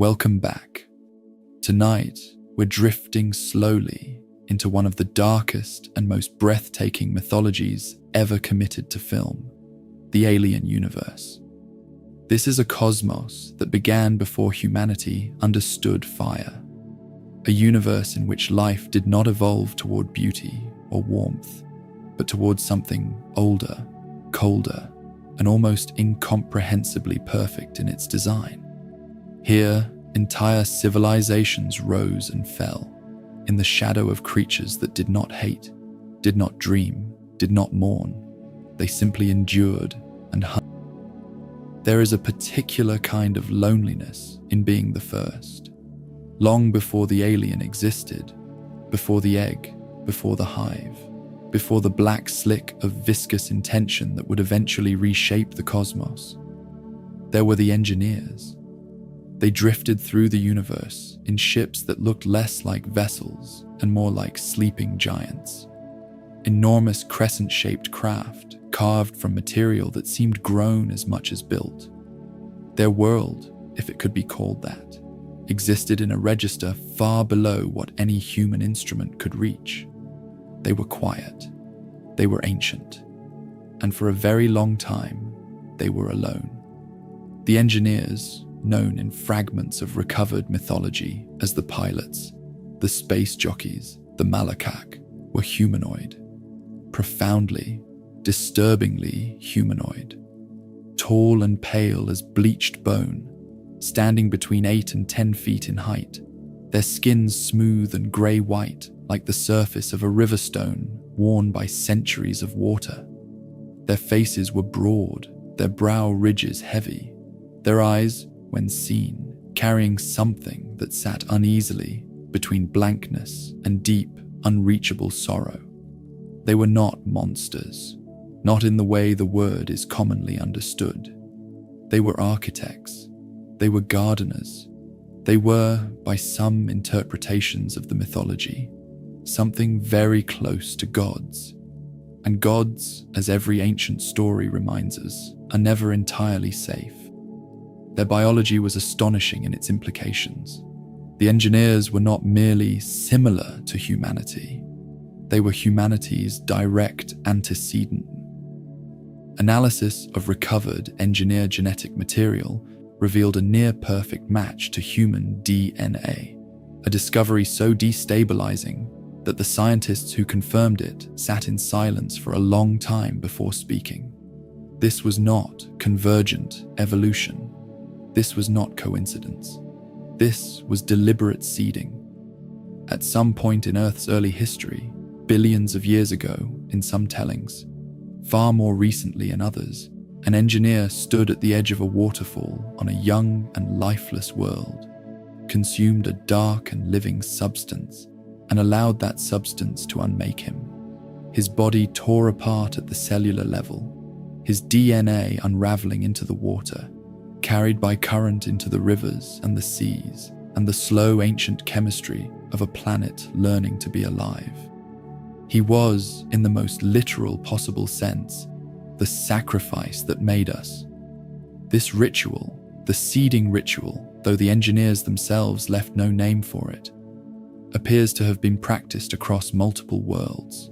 Welcome back. Tonight, we're drifting slowly into one of the darkest and most breathtaking mythologies ever committed to film, the alien universe. This is a cosmos that began before humanity understood fire, a universe in which life did not evolve toward beauty or warmth, but towards something older, colder, and almost incomprehensibly perfect in its design. Here, entire civilizations rose and fell in the shadow of creatures that did not hate, did not dream, did not mourn. They simply endured and hunted. There is a particular kind of loneliness in being the first. Long before the alien existed, before the egg, before the hive, before the black slick of viscous intention that would eventually reshape the cosmos, there were the engineers. They drifted through the universe in ships that looked less like vessels and more like sleeping giants. Enormous crescent-shaped craft carved from material that seemed grown as much as built. Their world, if it could be called that, existed in a register far below what any human instrument could reach. They were quiet, they were ancient, and for a very long time, they were alone. The engineers, known in fragments of recovered mythology as the pilots, the space jockeys, the Malakak, were humanoid. Profoundly, disturbingly humanoid. Tall and pale as bleached bone, standing between 8 and 10 feet in height, their skins smooth and grey-white like the surface of a river stone worn by centuries of water. Their faces were broad, their brow ridges heavy, their eyes, when seen, carrying something that sat uneasily between blankness and deep, unreachable sorrow. They were not monsters, not in the way the word is commonly understood. They were architects, they were gardeners, they were, by some interpretations of the mythology, something very close to gods. And gods, as every ancient story reminds us, are never entirely safe. Their biology was astonishing in its implications. The engineers were not merely similar to humanity, they were humanity's direct antecedent. Analysis of recovered engineered genetic material revealed a near-perfect match to human DNA, a discovery so destabilizing that the scientists who confirmed it sat in silence for a long time before speaking. This was not convergent evolution. This was not coincidence. This was deliberate seeding. At some point in Earth's early history, billions of years ago in some tellings, far more recently in others, an engineer stood at the edge of a waterfall on a young and lifeless world, consumed a dark and living substance, and allowed that substance to unmake him. His body tore apart at the cellular level, his DNA unraveling into the water, carried by current into the rivers and the seas, and the slow ancient chemistry of a planet learning to be alive. He was, in the most literal possible sense, the sacrifice that made us. This ritual, the seeding ritual, though the engineers themselves left no name for it, appears to have been practiced across multiple worlds.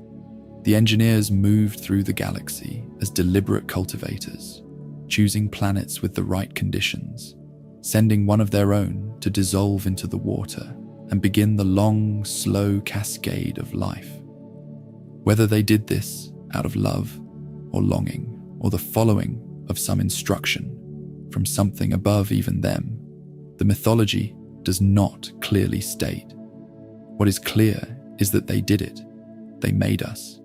The engineers moved through the galaxy as deliberate cultivators, choosing planets with the right conditions, sending one of their own to dissolve into the water and begin the long, slow cascade of life. Whether they did this out of love or longing or the following of some instruction from something above even them, the mythology does not clearly state. What is clear is that they did it. They made us.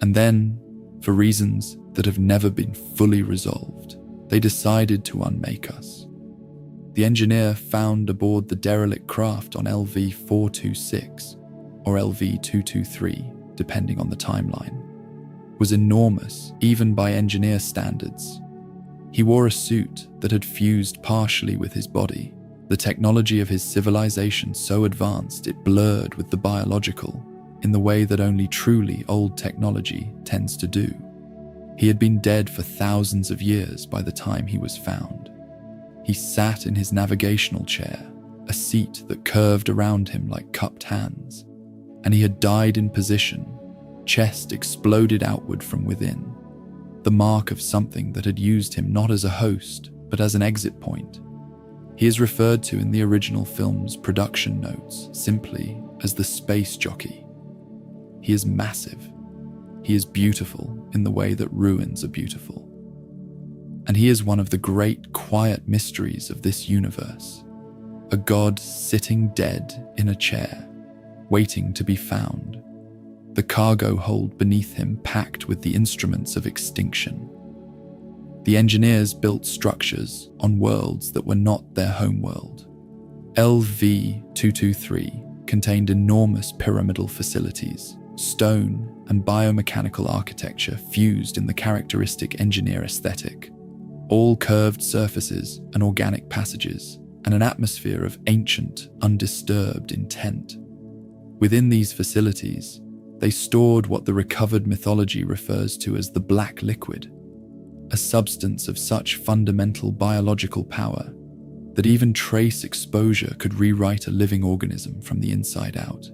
And then, for reasons that have never been fully resolved, they decided to unmake us. The engineer found aboard the derelict craft on LV-426 or LV-223, depending on the timeline, was enormous even by engineer standards. He wore a suit that had fused partially with his body, the technology of his civilization so advanced it blurred with the biological in the way that only truly old technology tends to do. He had been dead for thousands of years by the time he was found. He sat in his navigational chair, a seat that curved around him like cupped hands, and he had died in position, chest exploded outward from within, the mark of something that had used him not as a host, but as an exit point. He is referred to in the original film's production notes simply as the space jockey. He is massive. He is beautiful in the way that ruins are beautiful. And he is one of the great quiet mysteries of this universe, a god sitting dead in a chair, waiting to be found, the cargo hold beneath him packed with the instruments of extinction. The engineers built structures on worlds that were not their homeworld. LV-223 contained enormous pyramidal facilities, stone and biomechanical architecture fused in the characteristic engineer aesthetic, all curved surfaces and organic passages, and an atmosphere of ancient, undisturbed intent. Within these facilities, they stored what the recovered mythology refers to as the black liquid, a substance of such fundamental biological power that even trace exposure could rewrite a living organism from the inside out.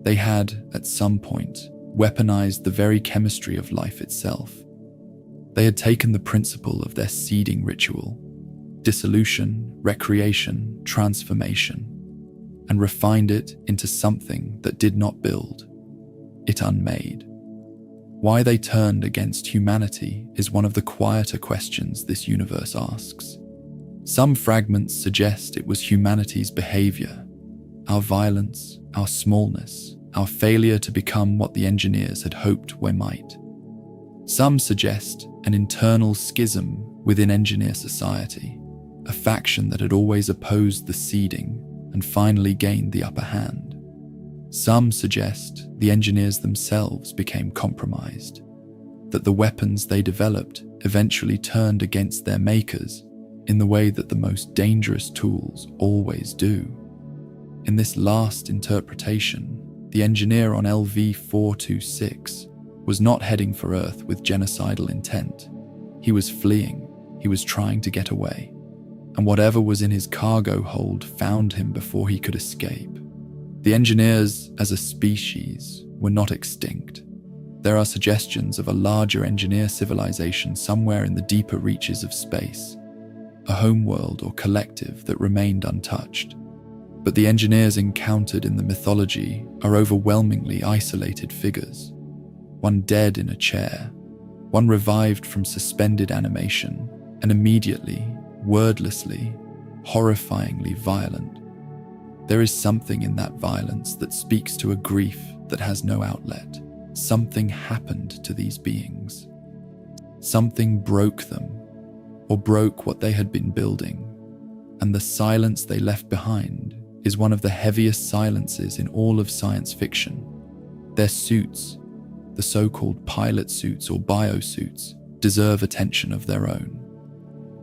They had, at some point, weaponized the very chemistry of life itself. They had taken the principle of their seeding ritual, dissolution, recreation, transformation, and refined it into something that did not build. It unmade. Why they turned against humanity is one of the quieter questions this universe asks. Some fragments suggest it was humanity's behavior, our violence, our smallness, our failure to become what the engineers had hoped we might. Some suggest an internal schism within engineer society, a faction that had always opposed the seeding and finally gained the upper hand. Some suggest the engineers themselves became compromised, that the weapons they developed eventually turned against their makers in the way that the most dangerous tools always do. In this last interpretation, the engineer on LV-426 was not heading for Earth with genocidal intent. He was fleeing, he was trying to get away, and whatever was in his cargo hold found him before he could escape. The engineers, as a species, were not extinct. There are suggestions of a larger engineer civilization somewhere in the deeper reaches of space, a homeworld or collective that remained untouched. But the engineers encountered in the mythology are overwhelmingly isolated figures. One dead in a chair, one revived from suspended animation, and immediately, wordlessly, horrifyingly violent. There is something in that violence that speaks to a grief that has no outlet. Something happened to these beings. Something broke them, or broke what they had been building, and the silence they left behind is one of the heaviest silences in all of science fiction. Their suits, the so-called pilot suits or biosuits, deserve attention of their own.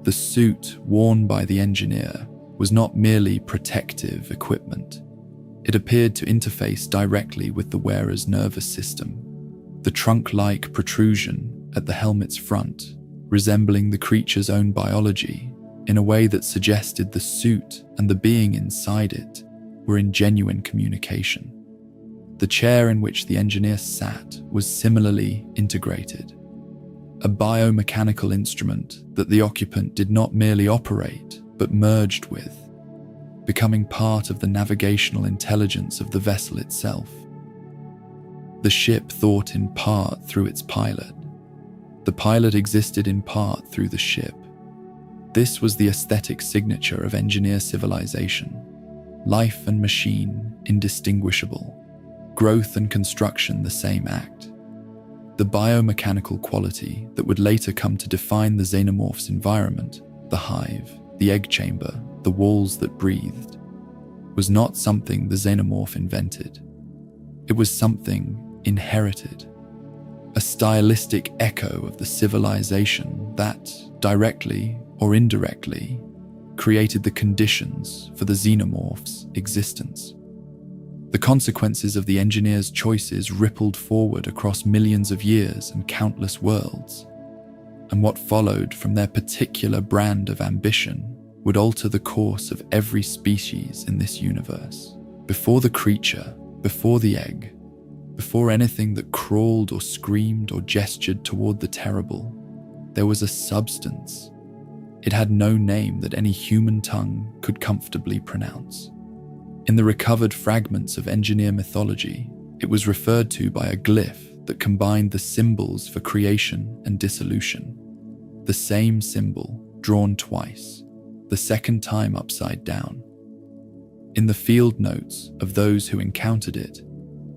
The suit worn by the engineer was not merely protective equipment. It appeared to interface directly with the wearer's nervous system, the trunk-like protrusion at the helmet's front, resembling the creature's own biology in a way that suggested the suit and the being inside it were in genuine communication. The chair in which the engineer sat was similarly integrated, a biomechanical instrument that the occupant did not merely operate, but merged with, becoming part of the navigational intelligence of the vessel itself. The ship thought in part through its pilot. The pilot existed in part through the ship. This was the aesthetic signature of engineer civilization. Life and machine indistinguishable. Growth and construction the same act. The biomechanical quality that would later come to define the xenomorph's environment, the hive, the egg chamber, the walls that breathed, was not something the xenomorph invented. It was something inherited, a stylistic echo of the civilization that, directly or indirectly, created the conditions for the xenomorph's existence. The consequences of the engineer's choices rippled forward across millions of years and countless worlds, and what followed from their particular brand of ambition would alter the course of every species in this universe. Before the creature, before the egg, before anything that crawled or screamed or gestured toward the terrible, there was a substance. It had no name that any human tongue could comfortably pronounce. In the recovered fragments of engineer mythology, it was referred to by a glyph that combined the symbols for creation and dissolution. The same symbol, drawn twice, the second time upside down. In the field notes of those who encountered it,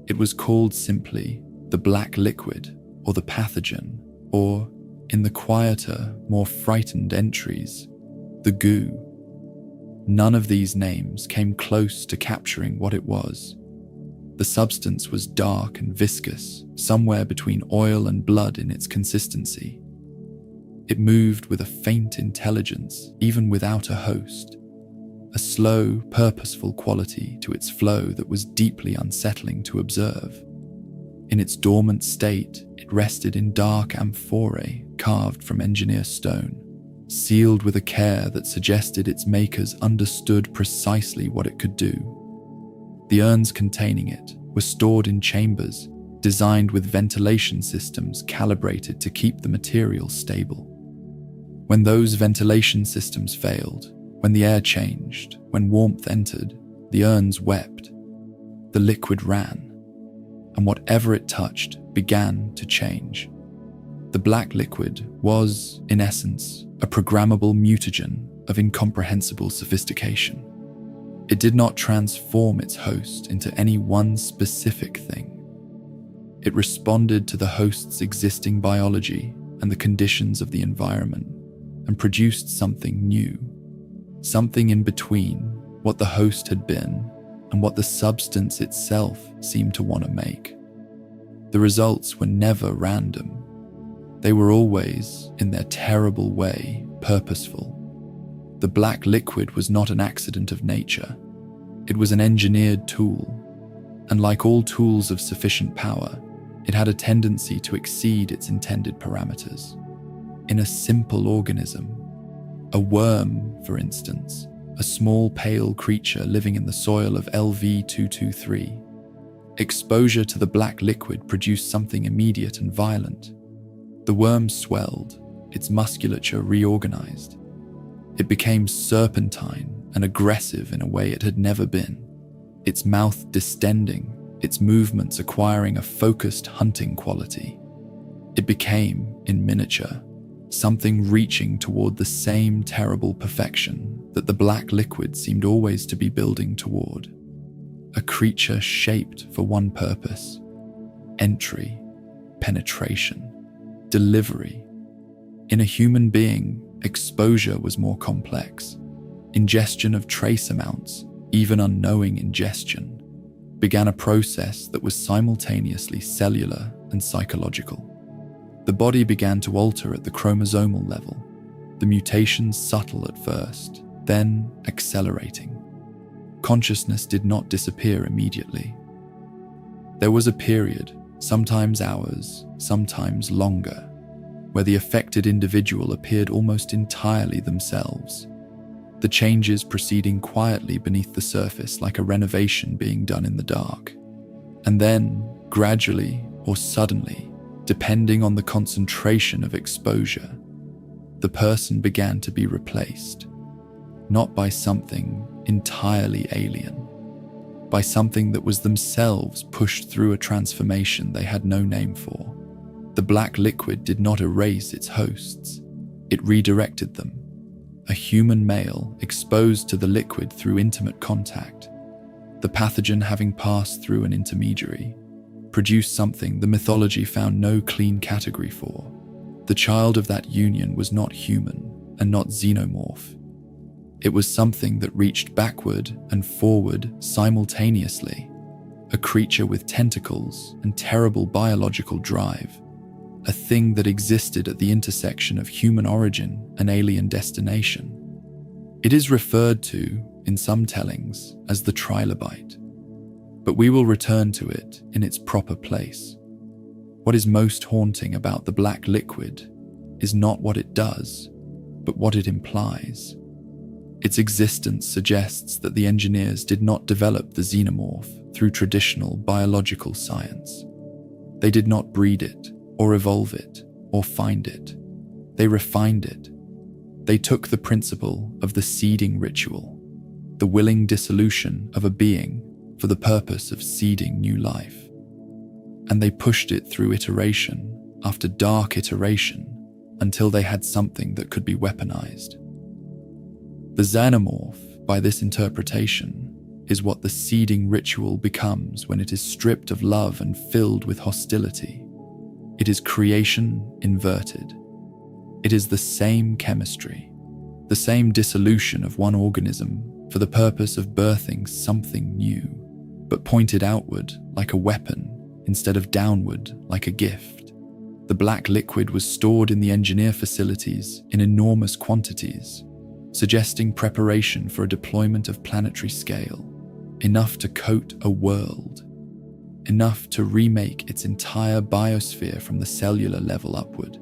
it was called simply the black liquid or the pathogen, or, in the quieter, more frightened entries, the goo. None of these names came close to capturing what it was. The substance was dark and viscous, somewhere between oil and blood in its consistency. It moved with a faint intelligence, even without a host, a slow, purposeful quality to its flow that was deeply unsettling to observe. In its dormant state, it rested in dark amphorae carved from engineer stone, sealed with a care that suggested its makers understood precisely what it could do. The urns containing it were stored in chambers designed with ventilation systems calibrated to keep the material stable. When those ventilation systems failed, when the air changed, when warmth entered, the urns wept. The liquid ran, and whatever it touched began to change. The black liquid was, in essence, a programmable mutagen of incomprehensible sophistication. It did not transform its host into any one specific thing. It responded to the host's existing biology and the conditions of the environment, and produced something new, something in between what the host had been and what the substance itself seemed to want to make. The results were never random. They were always, in their terrible way, purposeful. The black liquid was not an accident of nature. It was an engineered tool, and like all tools of sufficient power, it had a tendency to exceed its intended parameters. In a simple organism, a worm, for instance, a small pale creature living in the soil of LV-223, exposure to the black liquid produced something immediate and violent. The worm swelled, its musculature reorganized. It became serpentine and aggressive in a way it had never been, its mouth distending, its movements acquiring a focused hunting quality. It became, in miniature, something reaching toward the same terrible perfection that the black liquid seemed always to be building toward. A creature shaped for one purpose: entry, penetration, delivery. In a human being, exposure was more complex. Ingestion of trace amounts, even unknowing ingestion, began a process that was simultaneously cellular and psychological. The body began to alter at the chromosomal level, the mutations subtle at first, then accelerating. Consciousness did not disappear immediately. There was a period, sometimes hours, sometimes longer, where the affected individual appeared almost entirely themselves, the changes proceeding quietly beneath the surface like a renovation being done in the dark. And then, gradually or suddenly, depending on the concentration of exposure, the person began to be replaced, not by something entirely alien, by something that was themselves pushed through a transformation they had no name for. The black liquid did not erase its hosts, it redirected them. A human male exposed to the liquid through intimate contact, the pathogen having passed through an intermediary, produced something the mythology found no clean category for. The child of that union was not human and not xenomorph. It was something that reached backward and forward simultaneously, a creature with tentacles and terrible biological drive, a thing that existed at the intersection of human origin and alien destination. It is referred to, in some tellings, as the trilobite, but we will return to it in its proper place. What is most haunting about the black liquid is not what it does, but what it implies. Its existence suggests that the engineers did not develop the xenomorph through traditional biological science. They did not breed it, or evolve it, or find it. They refined it. They took the principle of the seeding ritual, the willing dissolution of a being for the purpose of seeding new life, and they pushed it through iteration after dark iteration until they had something that could be weaponized. The xenomorph, by this interpretation, is what the seeding ritual becomes when it is stripped of love and filled with hostility. It is creation inverted. It is the same chemistry, the same dissolution of one organism for the purpose of birthing something new, but pointed outward like a weapon instead of downward like a gift. The black liquid was stored in the engineer facilities in enormous quantities, suggesting preparation for a deployment of planetary scale, enough to coat a world, enough to remake its entire biosphere from the cellular level upward,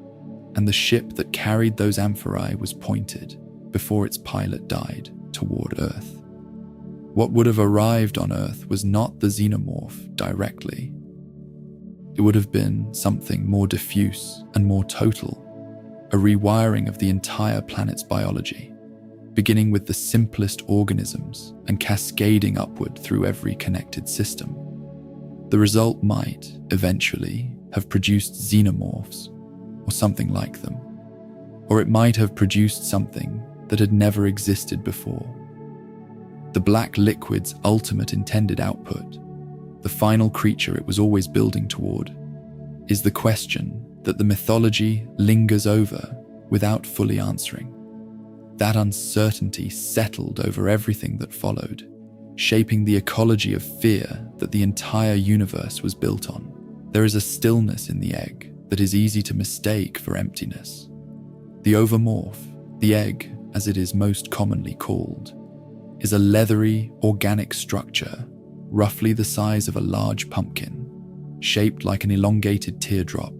and the ship that carried those amphorae was pointed, before its pilot died, toward Earth. What would have arrived on Earth was not the xenomorph directly. It would have been something more diffuse and more total, a rewiring of the entire planet's biology, beginning with the simplest organisms and cascading upward through every connected system. The result might, eventually, have produced xenomorphs, or something like them, or it might have produced something that had never existed before. The black liquid's ultimate intended output, the final creature it was always building toward, is the question that the mythology lingers over without fully answering. That uncertainty settled over everything that followed, shaping the ecology of fear that the entire universe was built on. There is a stillness in the egg that is easy to mistake for emptiness. The ovomorph, the egg as it is most commonly called, is a leathery, organic structure, roughly the size of a large pumpkin, shaped like an elongated teardrop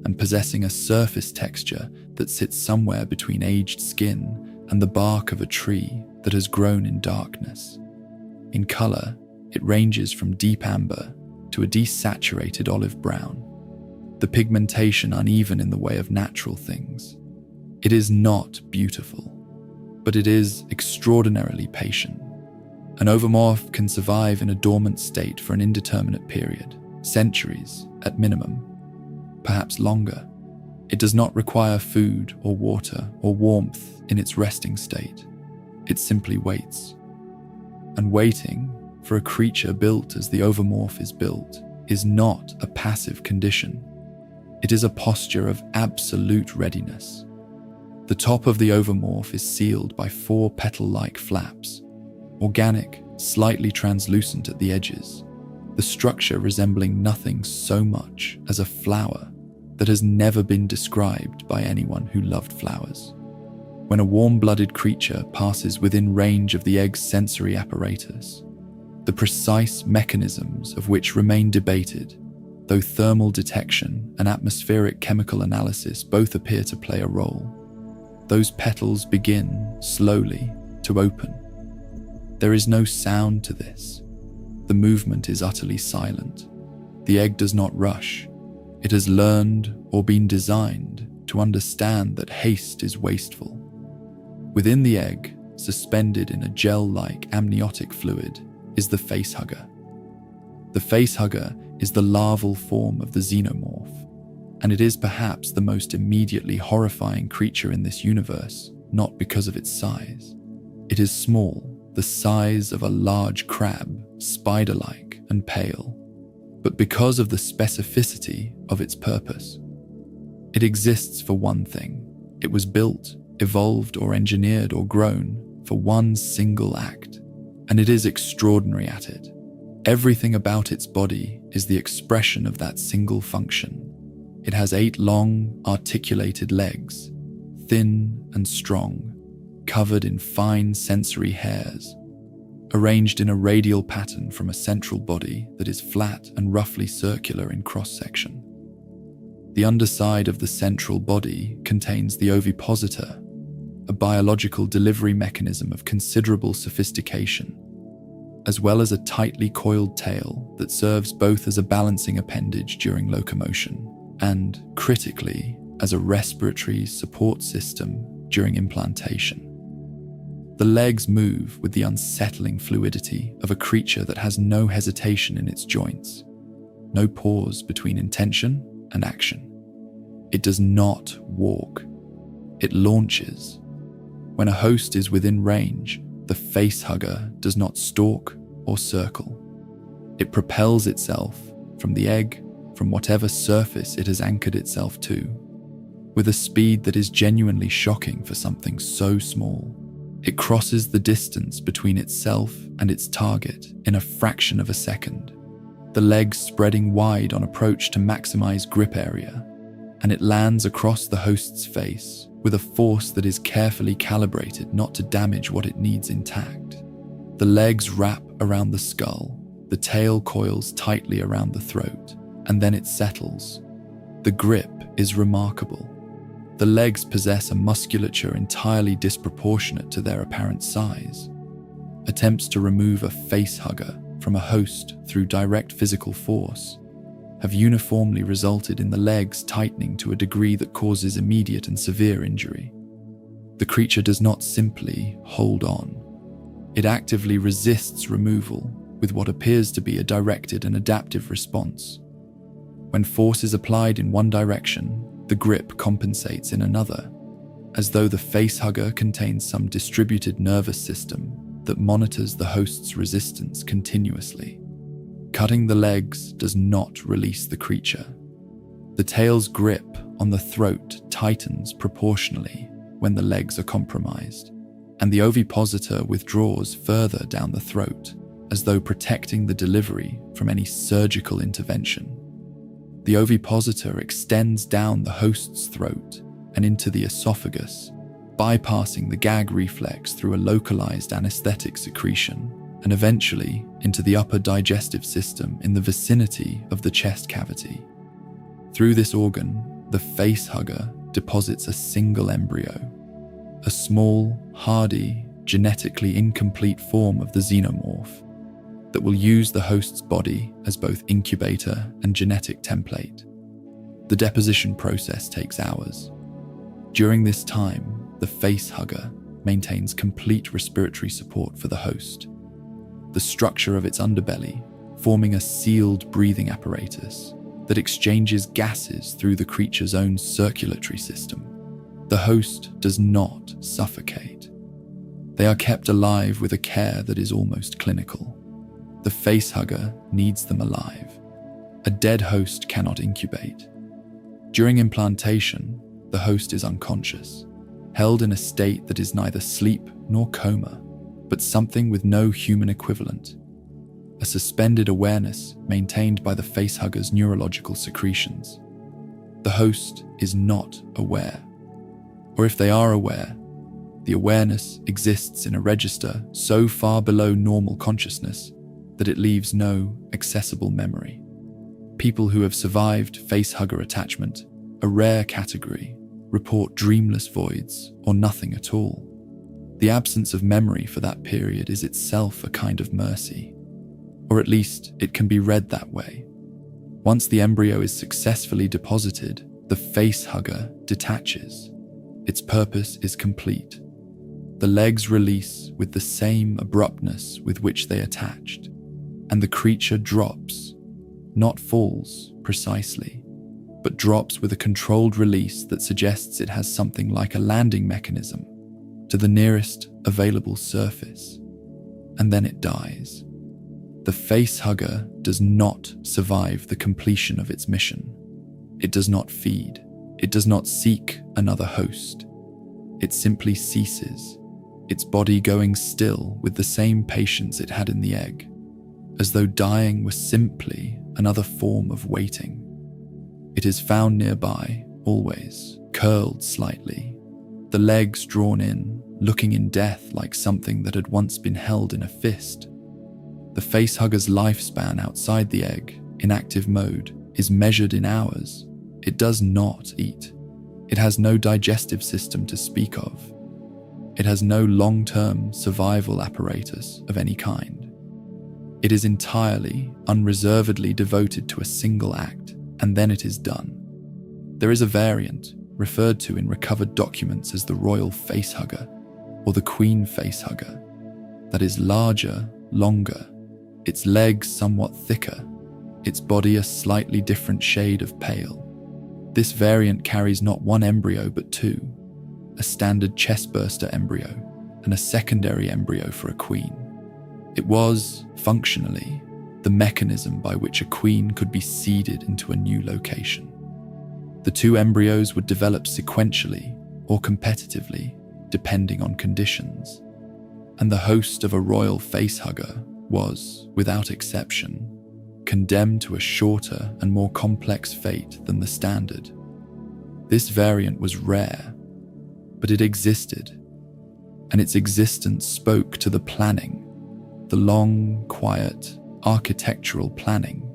and possessing a surface texture that sits somewhere between aged skin and the bark of a tree that has grown in darkness. In color, it ranges from deep amber to a desaturated olive brown, the pigmentation uneven in the way of natural things. It is not beautiful, but it is extraordinarily patient. An ovomorph can survive in a dormant state for an indeterminate period, centuries at minimum, perhaps longer. It does not require food or water or warmth in its resting state. It simply waits. And waiting for a creature built as the ovomorph is built is not a passive condition. It is a posture of absolute readiness. The top of the ovomorph is sealed by 4 petal-like flaps, organic, slightly translucent at the edges, the structure resembling nothing so much as a flower that has never been described by anyone who loved flowers. When a warm-blooded creature passes within range of the egg's sensory apparatus, the precise mechanisms of which remain debated, though thermal detection and atmospheric chemical analysis both appear to play a role, those petals begin, slowly, to open. There is no sound to this. The movement is utterly silent. The egg does not rush. It has learned or been designed to understand that haste is wasteful. Within the egg, suspended in a gel-like amniotic fluid, is the facehugger. The facehugger is the larval form of the xenomorph, and it is perhaps the most immediately horrifying creature in this universe, not because of its size. It is small, the size of a large crab, spider-like and pale, but because of the specificity of its purpose. It exists for one thing. It was built, evolved or engineered or grown for one single act, and it is extraordinary at it. Everything about its body is the expression of that single function. It has 8 long, articulated legs, thin and strong, covered in fine sensory hairs, arranged in a radial pattern from a central body that is flat and roughly circular in cross-section. The underside of the central body contains the ovipositor, a biological delivery mechanism of considerable sophistication, as well as a tightly coiled tail that serves both as a balancing appendage during locomotion and, critically, as a respiratory support system during implantation. The legs move with the unsettling fluidity of a creature that has no hesitation in its joints, no pause between intention and action. It does not walk. It launches. When a host is within range, the facehugger does not stalk or circle. It propels itself from the egg, from whatever surface it has anchored itself to, with a speed that is genuinely shocking for something so small. It crosses the distance between itself and its target in a fraction of a second, the legs spreading wide on approach to maximize grip area, and it lands across the host's face with a force that is carefully calibrated not to damage what it needs intact. The legs wrap around the skull, the tail coils tightly around the throat, and then it settles. The grip is remarkable. The legs possess a musculature entirely disproportionate to their apparent size. Attempts to remove a facehugger from a host through direct physical force have uniformly resulted in the legs tightening to a degree that causes immediate and severe injury. The creature does not simply hold on. It actively resists removal with what appears to be a directed and adaptive response. When force is applied in one direction, the grip compensates in another, as though the facehugger contains some distributed nervous system that monitors the host's resistance continuously. Cutting the legs does not release the creature. The tail's grip on the throat tightens proportionally when the legs are compromised, and the ovipositor withdraws further down the throat, as though protecting the delivery from any surgical intervention. The ovipositor extends down the host's throat and into the esophagus, bypassing the gag reflex through a localized anesthetic secretion, and eventually into the upper digestive system in the vicinity of the chest cavity. Through this organ, the facehugger deposits a single embryo, a small, hardy, genetically incomplete form of the xenomorph that will use the host's body as both incubator and genetic template. The deposition process takes hours. During this time, the facehugger maintains complete respiratory support for the host, the structure of its underbelly forming a sealed breathing apparatus that exchanges gases through the creature's own circulatory system. The host does not suffocate. They are kept alive with a care that is almost clinical. The facehugger needs them alive. A dead host cannot incubate. During implantation, the host is unconscious, held in a state that is neither sleep nor coma, but something with no human equivalent. A suspended awareness maintained by the facehugger's neurological secretions. The host is not aware. Or if they are aware, the awareness exists in a register so far below normal consciousness that it leaves no accessible memory. People who have survived facehugger attachment, a rare category, report dreamless voids or nothing at all. The absence of memory for that period is itself a kind of mercy, or at least it can be read that way. Once the embryo is successfully deposited, the facehugger detaches. Its purpose is complete. The legs release with the same abruptness with which they attached, and the creature drops, not falls precisely, but drops with a controlled release that suggests it has something like a landing mechanism to the nearest available surface, and then it dies. The facehugger does not survive the completion of its mission. It does not feed. It does not seek another host. It simply ceases, its body going still with the same patience it had in the egg, as though dying was simply another form of waiting. It is found nearby, always, curled slightly, the legs drawn in, looking in death like something that had once been held in a fist. The facehugger's lifespan outside the egg, in active mode, is measured in hours. It does not eat. It has no digestive system to speak of. It has no long-term survival apparatus of any kind. It is entirely, unreservedly devoted to a single act, and then it is done. There is a variant, referred to in recovered documents as the royal facehugger, or the queen facehugger, that is larger, longer, its legs somewhat thicker, its body a slightly different shade of pale. This variant carries not one embryo but two, a standard chestburster embryo and a secondary embryo for a queen. It was, functionally, the mechanism by which a queen could be seeded into a new location. The two embryos would develop sequentially or competitively, depending on conditions, and the host of a royal facehugger was, without exception, condemned to a shorter and more complex fate than the standard. This variant was rare, but it existed, and its existence spoke to the planning, the long, quiet, architectural planning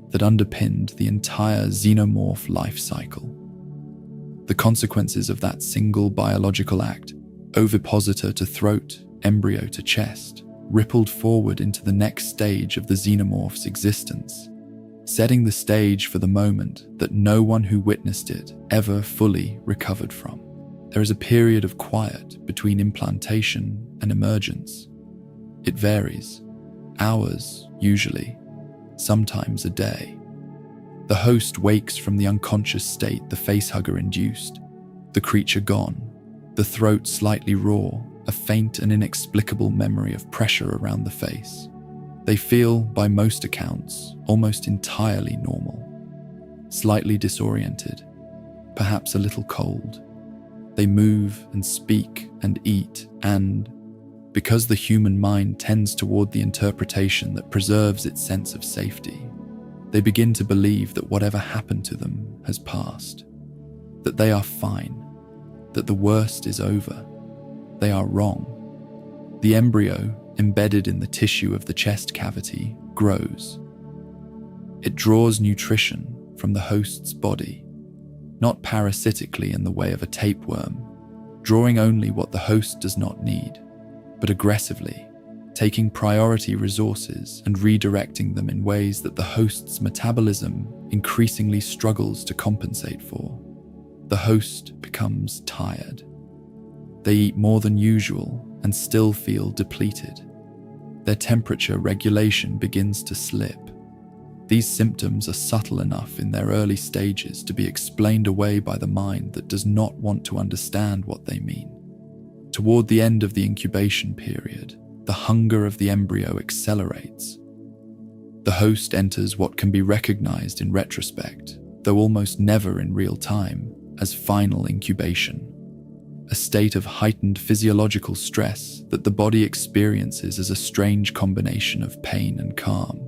that underpinned the entire xenomorph life cycle. The consequences of that single biological act, ovipositor to throat, embryo to chest, rippled forward into the next stage of the xenomorph's existence, setting the stage for the moment that no one who witnessed it ever fully recovered from. There is a period of quiet between implantation and emergence. It varies, hours usually, sometimes a day. The host wakes from the unconscious state the facehugger induced, the creature gone, the throat slightly raw, a faint and inexplicable memory of pressure around the face. They feel, by most accounts, almost entirely normal, slightly disoriented, perhaps a little cold. They move and speak and eat, and, because the human mind tends toward the interpretation that preserves its sense of safety, they begin to believe that whatever happened to them has passed, that they are fine, that the worst is over. They are wrong. The embryo, embedded in the tissue of the chest cavity, grows. It draws nutrition from the host's body, not parasitically in the way of a tapeworm, drawing only what the host does not need, but aggressively, taking priority resources and redirecting them in ways that the host's metabolism increasingly struggles to compensate for. The host becomes tired. They eat more than usual and still feel depleted. Their temperature regulation begins to slip. These symptoms are subtle enough in their early stages to be explained away by the mind that does not want to understand what they mean. Toward the end of the incubation period, the hunger of the embryo accelerates. The host enters what can be recognized in retrospect, though almost never in real time, as final incubation, a state of heightened physiological stress that the body experiences as a strange combination of pain and calm.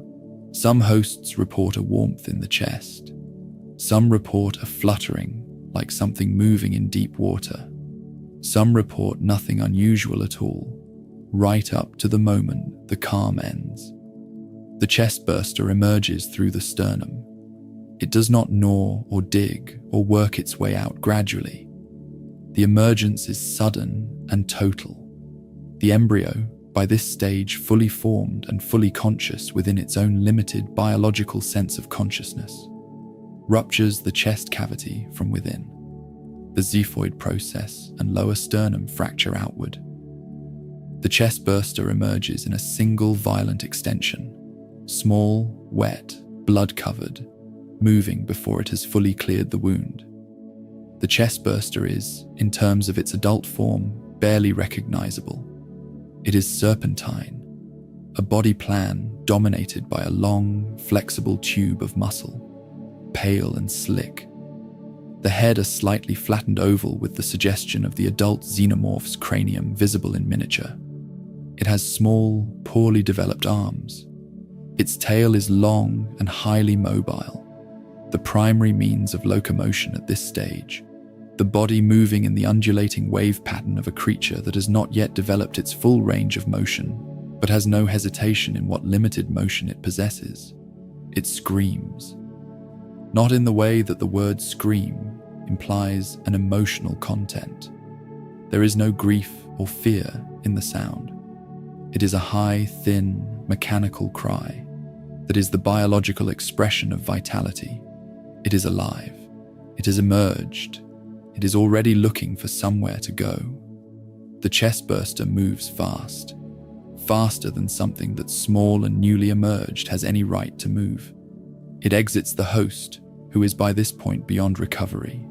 Some hosts report a warmth in the chest. Some report a fluttering, like something moving in deep water. Some report nothing unusual at all, right up to the moment the calm ends. The chest burster emerges through the sternum. It does not gnaw or dig or work its way out gradually. The emergence is sudden and total. The embryo, by this stage fully formed and fully conscious within its own limited biological sense of consciousness, ruptures the chest cavity from within. The xiphoid process and lower sternum fracture outward. The chest burster emerges in a single violent extension, small, wet, blood-covered, moving before it has fully cleared the wound. The chest burster is, in terms of its adult form, barely recognizable. It is serpentine, a body plan dominated by a long, flexible tube of muscle, pale and slick. The head a slightly flattened oval with the suggestion of the adult xenomorph's cranium visible in miniature. It has small, poorly developed arms. Its tail is long and highly mobile, the primary means of locomotion at this stage, the body moving in the undulating wave pattern of a creature that has not yet developed its full range of motion, but has no hesitation in what limited motion it possesses. It screams. Not in the way that the word scream implies an emotional content. There is no grief or fear in the sound. It is a high, thin, mechanical cry that is the biological expression of vitality. It is alive. It has emerged. It is already looking for somewhere to go. The chestburster moves fast, faster than something that's small and newly emerged has any right to move. It exits the host, who is by this point beyond recovery,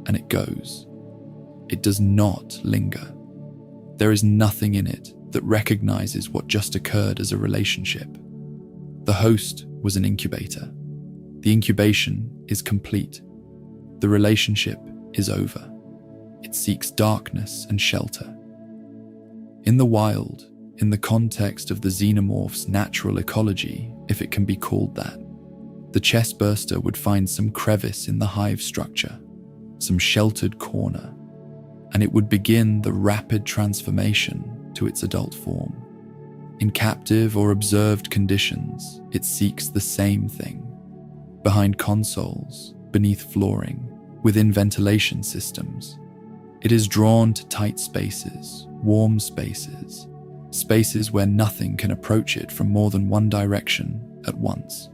and it goes. It does not linger. There is nothing in it that recognizes what just occurred as a relationship. The host was an incubator. The incubation is complete. The relationship is over. It seeks darkness and shelter. In the wild, in the context of the xenomorph's natural ecology, if it can be called that, the chestburster would find some crevice in the hive structure, some sheltered corner, and it would begin the rapid transformation to its adult form. In captive or observed conditions, it seeks the same thing. Behind consoles, beneath flooring, within ventilation systems, it is drawn to tight spaces, warm spaces, spaces where nothing can approach it from more than one direction at once.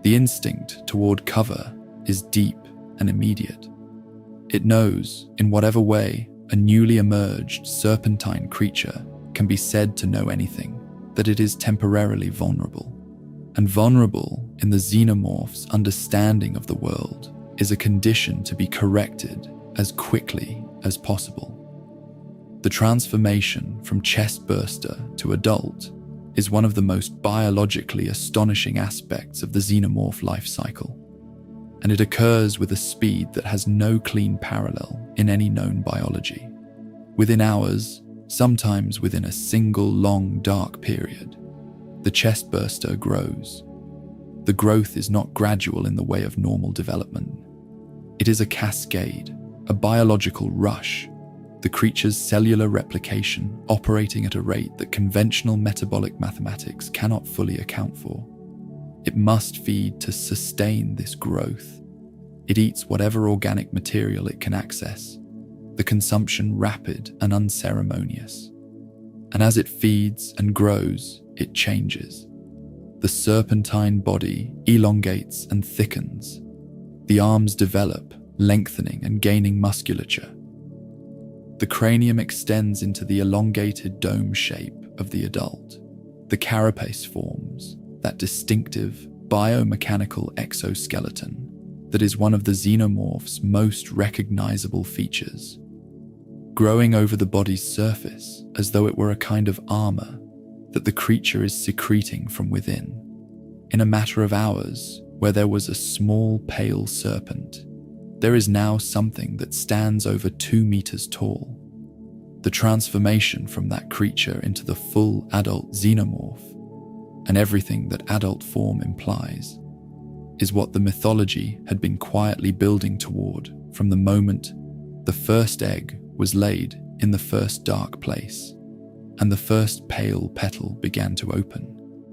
The instinct toward cover is deep and immediate. It knows, in whatever way a newly emerged serpentine creature can be said to know anything, that it is temporarily vulnerable. And vulnerable, in the xenomorph's understanding of the world, is a condition to be corrected as quickly as possible. The transformation from chestburster to adult is one of the most biologically astonishing aspects of the xenomorph life cycle, and it occurs with a speed that has no clean parallel in any known biology. Within hours, sometimes within a single long dark period, the chestburster grows. The growth is not gradual in the way of normal development. It is a cascade, a biological rush, the creature's cellular replication operating at a rate that conventional metabolic mathematics cannot fully account for. It must feed to sustain this growth. It eats whatever organic material it can access, the consumption rapid and unceremonious. And as it feeds and grows, it changes. The serpentine body elongates and thickens. The arms develop, lengthening and gaining musculature. The cranium extends into the elongated dome shape of the adult. The carapace forms, that distinctive biomechanical exoskeleton that is one of the xenomorph's most recognizable features, growing over the body's surface as though it were a kind of armor that the creature is secreting from within. In a matter of hours, where there was a small pale serpent, there is now something that stands over 2 meters tall. The transformation from that creature into the full adult xenomorph, and everything that adult form implies, is what the mythology had been quietly building toward from the moment the first egg was laid in the first dark place, and the first pale petal began to open.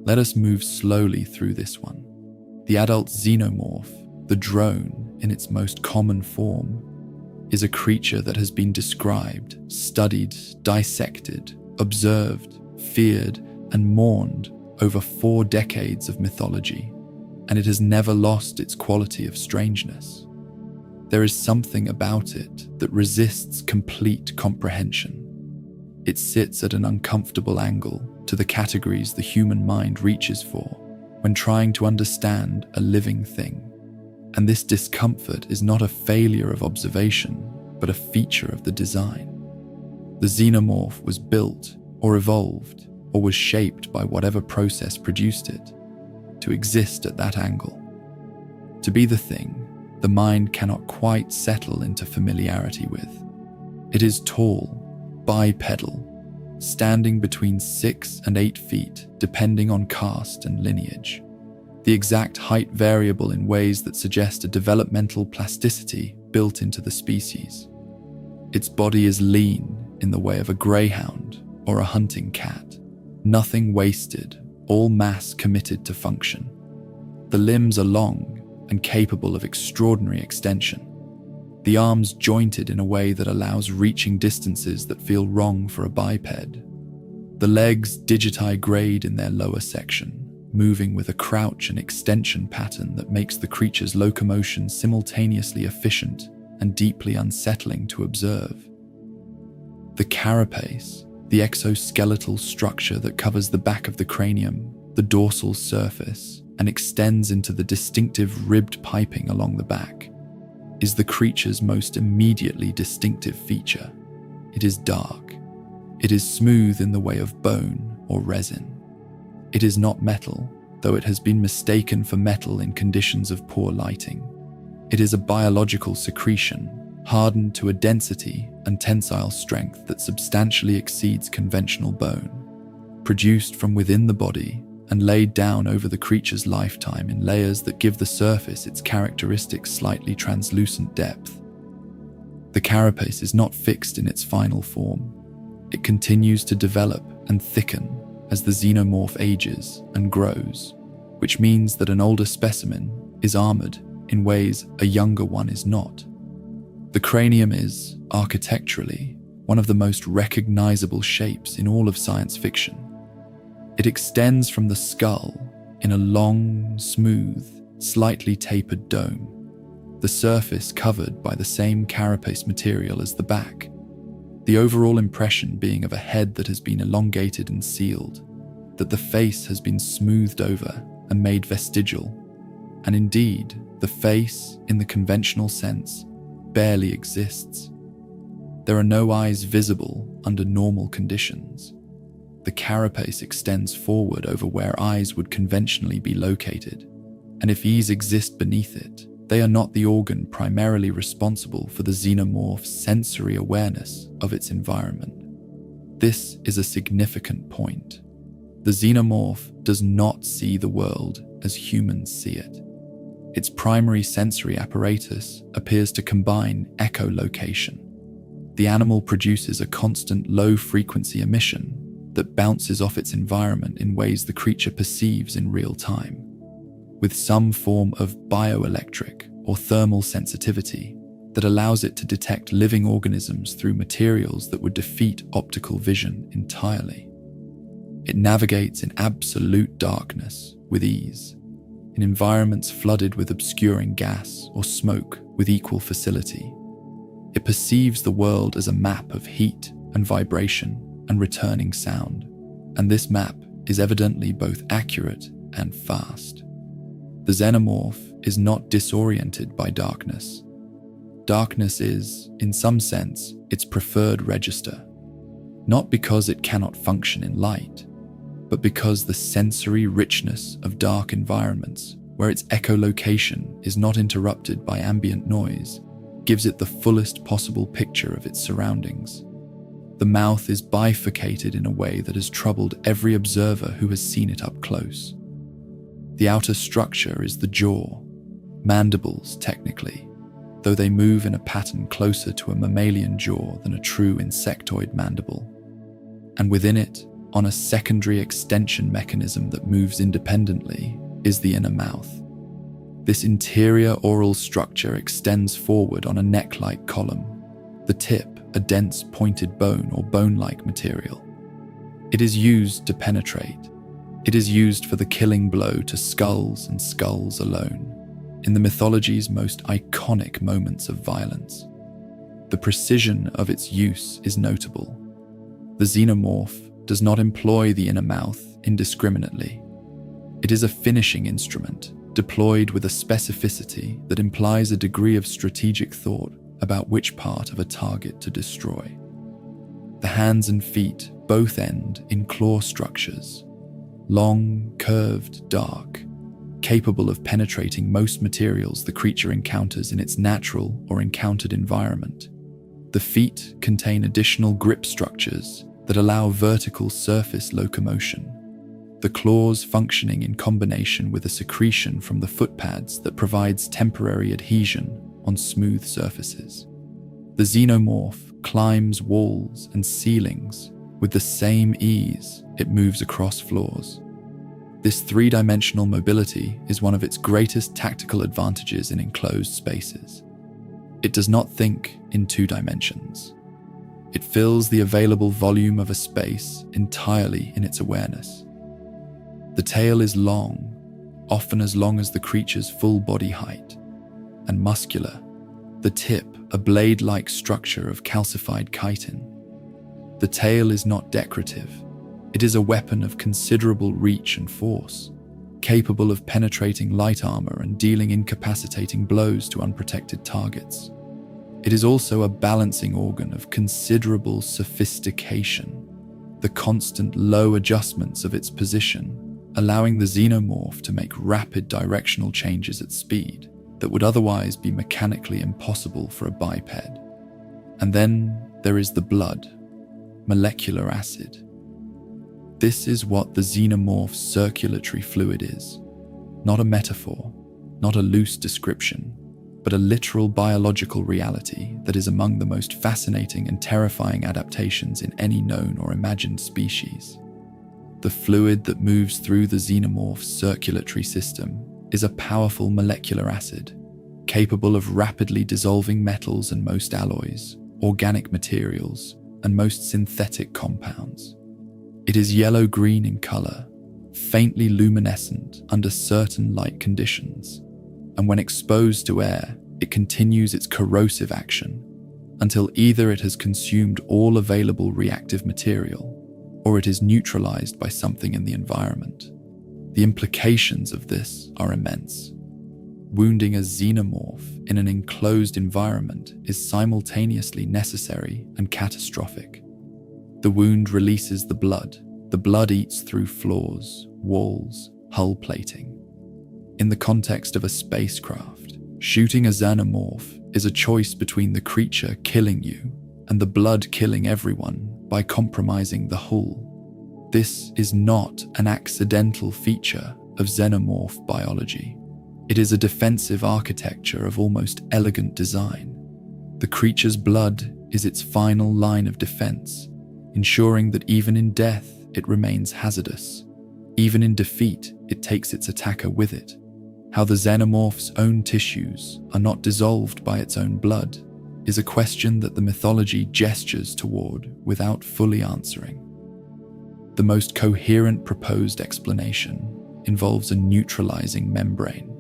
Let us move slowly through this one. The adult xenomorph, the drone in its most common form, is a creature that has been described, studied, dissected, observed, feared, and mourned over 4 decades of mythology, and it has never lost its quality of strangeness. There is something about it that resists complete comprehension. It sits at an uncomfortable angle to the categories the human mind reaches for when trying to understand a living thing. And this discomfort is not a failure of observation, but a feature of the design. The xenomorph was built, or evolved, or was shaped by whatever process produced it, to exist at that angle. To be the thing the mind cannot quite settle into familiarity with. It is tall, bipedal, standing between 6 and 8 feet depending on caste and lineage. The exact height variable in ways that suggest a developmental plasticity built into the species. Its body is lean in the way of a greyhound or a hunting cat. Nothing wasted, all mass committed to function. The limbs are long and capable of extraordinary extension. the arms jointed in a way that allows reaching distances that feel wrong for a biped. The legs digitigrade in their lower section, moving with a crouch and extension pattern that makes the creature's locomotion simultaneously efficient and deeply unsettling to observe. The carapace, the exoskeletal structure that covers the back of the cranium, the dorsal surface, and extends into the distinctive ribbed piping along the back, is the creature's most immediately distinctive feature. It is dark. It is smooth in the way of bone or resin. It is not metal, though it has been mistaken for metal in conditions of poor lighting. It is a biological secretion, hardened to a density and tensile strength that substantially exceeds conventional bone, produced from within the body and laid down over the creature's lifetime in layers that give the surface its characteristic slightly translucent depth. The carapace is not fixed in its final form. It continues to develop and thicken as the xenomorph ages and grows, which means that an older specimen is armored in ways a younger one is not. The cranium is, architecturally, one of the most recognizable shapes in all of science fiction. It extends from the skull in a long, smooth, slightly tapered dome, the surface covered by the same carapace material as the back, the overall impression being of a head that has been elongated and sealed, that the face has been smoothed over and made vestigial, and indeed, the face, in the conventional sense, barely exists. There are no eyes visible under normal conditions. The carapace extends forward over where eyes would conventionally be located, and if ears exist beneath it, they are not the organ primarily responsible for the xenomorph's sensory awareness of its environment. This is a significant point. The xenomorph does not see the world as humans see it. Its primary sensory apparatus appears to combine echolocation. The animal produces a constant low-frequency emission that bounces off its environment in ways the creature perceives in real time, with some form of bioelectric or thermal sensitivity that allows it to detect living organisms through materials that would defeat optical vision entirely. It navigates in absolute darkness with ease, in environments flooded with obscuring gas or smoke with equal facility. It perceives the world as a map of heat and vibration and returning sound, and this map is evidently both accurate and fast. The xenomorph is not disoriented by darkness. Darkness is, in some sense, its preferred register, not because it cannot function in light, but because the sensory richness of dark environments, where its echolocation is not interrupted by ambient noise, gives it the fullest possible picture of its surroundings. The mouth is bifurcated in a way that has troubled every observer who has seen it up close. The outer structure is the jaw, mandibles technically, though they move in a pattern closer to a mammalian jaw than a true insectoid mandible. And within it, on a secondary extension mechanism that moves independently, is the inner mouth. This interior oral structure extends forward on a neck-like column, the tip a dense pointed bone or bone-like material. It is used to penetrate. It is used for the killing blow to skulls and skulls alone, in the mythology's most iconic moments of violence. The precision of its use is notable. The xenomorph does not employ the inner mouth indiscriminately. It is a finishing instrument, deployed with a specificity that implies a degree of strategic thought about which part of a target to destroy. The hands and feet both end in claw structures, long, curved, dark, capable of penetrating most materials the creature encounters in its natural or encountered environment. The feet contain additional grip structures that allow vertical surface locomotion, the claws functioning in combination with a secretion from the foot pads that provides temporary adhesion on smooth surfaces. The xenomorph climbs walls and ceilings with the same ease it moves across floors. This three-dimensional mobility is one of its greatest tactical advantages in enclosed spaces. It does not think in 2 dimensions. It fills the available volume of a space entirely in its awareness. The tail is long, often as long as the creature's full body height, and muscular, the tip a blade-like structure of calcified chitin. The tail is not decorative. It is a weapon of considerable reach and force, capable of penetrating light armor and dealing incapacitating blows to unprotected targets. It is also a balancing organ of considerable sophistication, the constant low adjustments of its position, allowing the xenomorph to make rapid directional changes at speed that would otherwise be mechanically impossible for a biped. And then there is the blood, molecular acid. This is what the xenomorph's circulatory fluid is. Not a metaphor, not a loose description, but a literal biological reality that is among the most fascinating and terrifying adaptations in any known or imagined species. The fluid that moves through the xenomorph's circulatory system is a powerful molecular acid, capable of rapidly dissolving metals and most alloys, organic materials, and most synthetic compounds. It is yellow-green in color, faintly luminescent under certain light conditions, and when exposed to air, it continues its corrosive action until either it has consumed all available reactive material or it is neutralized by something in the environment. The implications of this are immense. Wounding a xenomorph in an enclosed environment is simultaneously necessary and catastrophic. The wound releases the blood. The blood eats through floors, walls, hull plating. In the context of a spacecraft, shooting a xenomorph is a choice between the creature killing you and the blood killing everyone by compromising the hull. This is not an accidental feature of xenomorph biology. It is a defensive architecture of almost elegant design. The creature's blood is its final line of defense, ensuring that even in death it remains hazardous. Even in defeat, it takes its attacker with it. How the xenomorph's own tissues are not dissolved by its own blood is a question that the mythology gestures toward without fully answering. The most coherent proposed explanation involves a neutralizing membrane,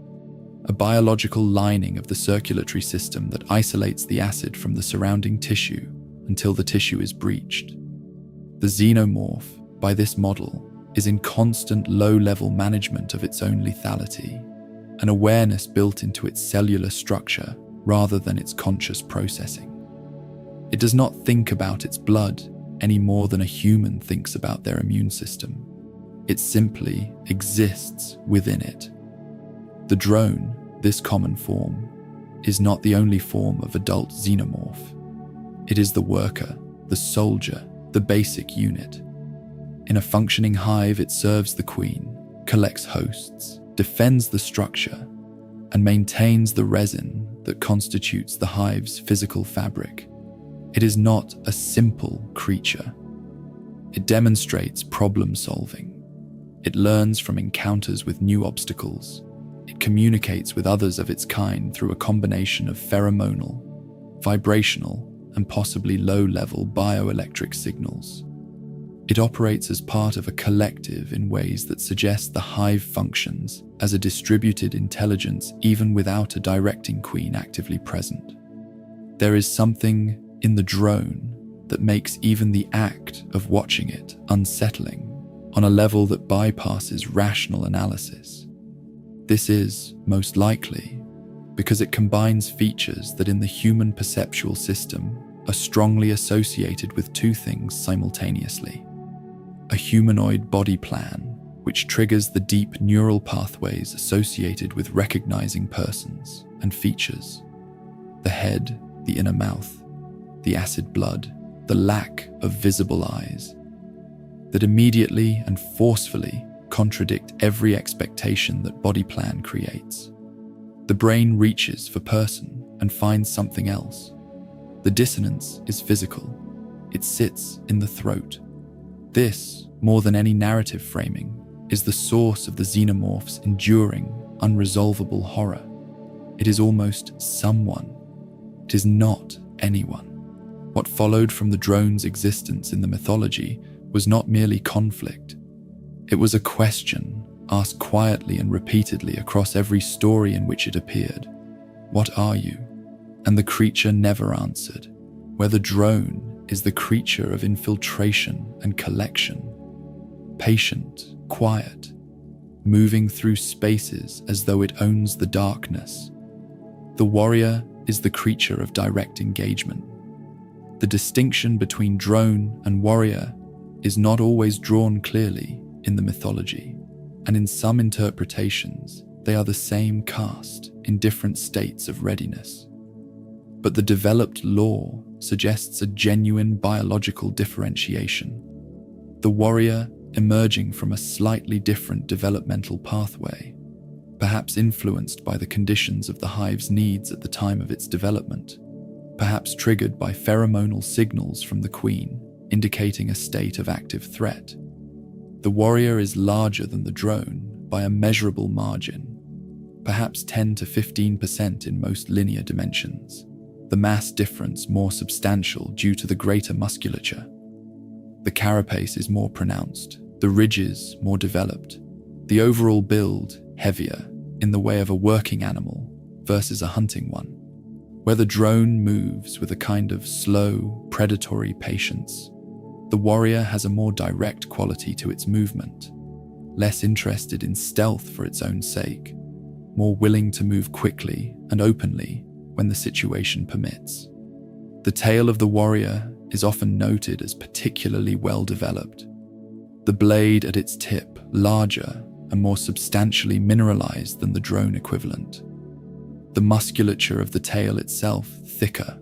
a biological lining of the circulatory system that isolates the acid from the surrounding tissue until the tissue is breached. The xenomorph, by this model, is in constant low-level management of its own lethality, an awareness built into its cellular structure rather than its conscious processing. It does not think about its blood any more than a human thinks about their immune system. It simply exists within it. The drone, this common form, is not the only form of adult xenomorph. It is the worker, the soldier, the basic unit. In a functioning hive, it serves the queen, collects hosts, defends the structure, and maintains the resin that constitutes the hive's physical fabric. It is not a simple creature. It demonstrates problem solving. It learns from encounters with new obstacles. It communicates with others of its kind through a combination of pheromonal, vibrational, and possibly low-level bioelectric signals. It operates as part of a collective in ways that suggest the hive functions as a distributed intelligence even without a directing queen actively present. There is something in the drone that makes even the act of watching it unsettling on a level that bypasses rational analysis. This is, most likely, because it combines features that in the human perceptual system are strongly associated with 2 things simultaneously: a humanoid body plan, which triggers the deep neural pathways associated with recognizing persons and features, the head, the inner mouth, the acid blood, the lack of visible eyes, that immediately and forcefully contradict every expectation that body plan creates. The brain reaches for person and finds something else. The dissonance is physical. It sits in the throat. This, more than any narrative framing, is the source of the xenomorph's enduring, unresolvable horror. It is almost someone. It is not anyone. What followed from the drone's existence in the mythology was not merely conflict. It was a question asked quietly and repeatedly across every story in which it appeared. What are you? And the creature never answered. Where the drone is the creature of infiltration and collection, patient, quiet, moving through spaces as though it owns the darkness. The warrior is the creature of direct engagement. The distinction between drone and warrior is not always drawn clearly in the mythology, and in some interpretations, they are the same caste in different states of readiness. But the developed lore suggests a genuine biological differentiation. The warrior emerging from a slightly different developmental pathway, perhaps influenced by the conditions of the hive's needs at the time of its development, perhaps triggered by pheromonal signals from the queen, indicating a state of active threat. The warrior is larger than the drone by a measurable margin, perhaps 10 to 15% in most linear dimensions, the mass difference more substantial due to the greater musculature. The carapace is more pronounced, the ridges more developed, the overall build heavier in the way of a working animal versus a hunting one, where the drone moves with a kind of slow, predatory patience. The warrior has a more direct quality to its movement, less interested in stealth for its own sake, more willing to move quickly and openly when the situation permits. The tail of the warrior is often noted as particularly well developed. The blade at its tip larger and more substantially mineralized than the drone equivalent. The musculature of the tail itself thicker.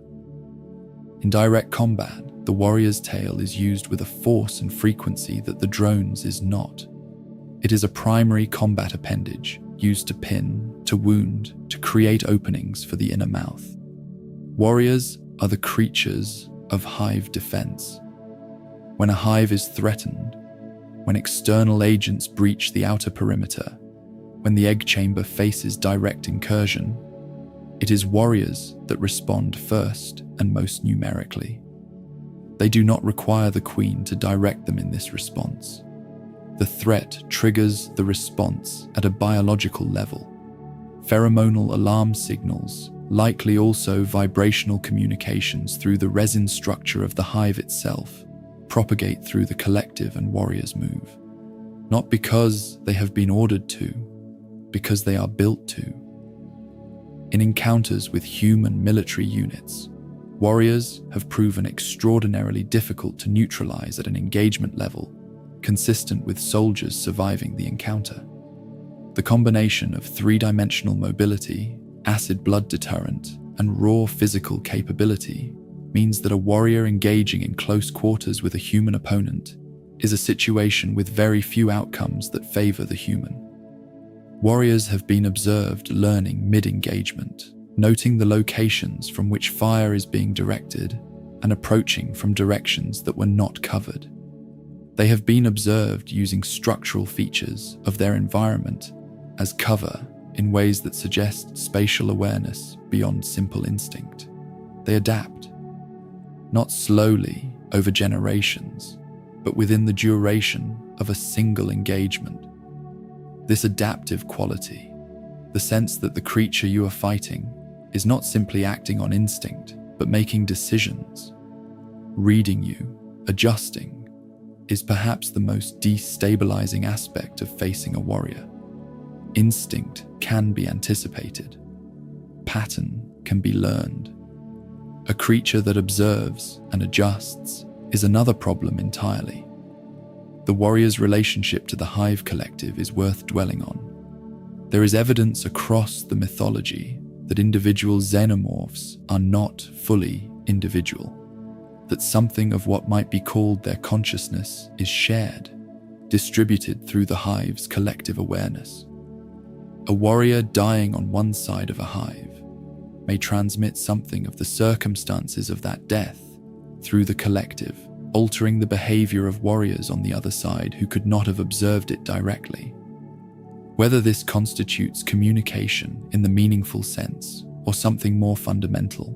In direct combat, the warrior's tail is used with a force and frequency that the drone's is not. It is a primary combat appendage used to pin, to wound, to create openings for the inner mouth. Warriors are the creatures of hive defense. When a hive is threatened, when external agents breach the outer perimeter, when the egg chamber faces direct incursion, it is warriors that respond first and most numerically. They do not require the queen to direct them in this response. The threat triggers the response at a biological level. Pheromonal alarm signals, likely also vibrational communications through the resin structure of the hive itself, propagate through the collective and warriors move. Not because they have been ordered to, because they are built to. In encounters with human military units, warriors have proven extraordinarily difficult to neutralize at an engagement level consistent with soldiers surviving the encounter. The combination of three-dimensional mobility, acid blood deterrent, and raw physical capability means that a warrior engaging in close quarters with a human opponent is a situation with very few outcomes that favor the human. Warriors have been observed learning mid-engagement, noting the locations from which fire is being directed and approaching from directions that were not covered. They have been observed using structural features of their environment as cover in ways that suggest spatial awareness beyond simple instinct. They adapt, not slowly over generations, but within the duration of a single engagement. This adaptive quality, the sense that the creature you are fighting is not simply acting on instinct, but making decisions, reading you, adjusting, is perhaps the most destabilizing aspect of facing a warrior. Instinct can be anticipated. Pattern can be learned. A creature that observes and adjusts is another problem entirely. The warrior's relationship to the hive collective is worth dwelling on. There is evidence across the mythology that individual xenomorphs are not fully individual, that something of what might be called their consciousness is shared, distributed through the hive's collective awareness. A warrior dying on one side of a hive may transmit something of the circumstances of that death through the collective, altering the behavior of warriors on the other side who could not have observed it directly. Whether this constitutes communication in the meaningful sense or something more fundamental,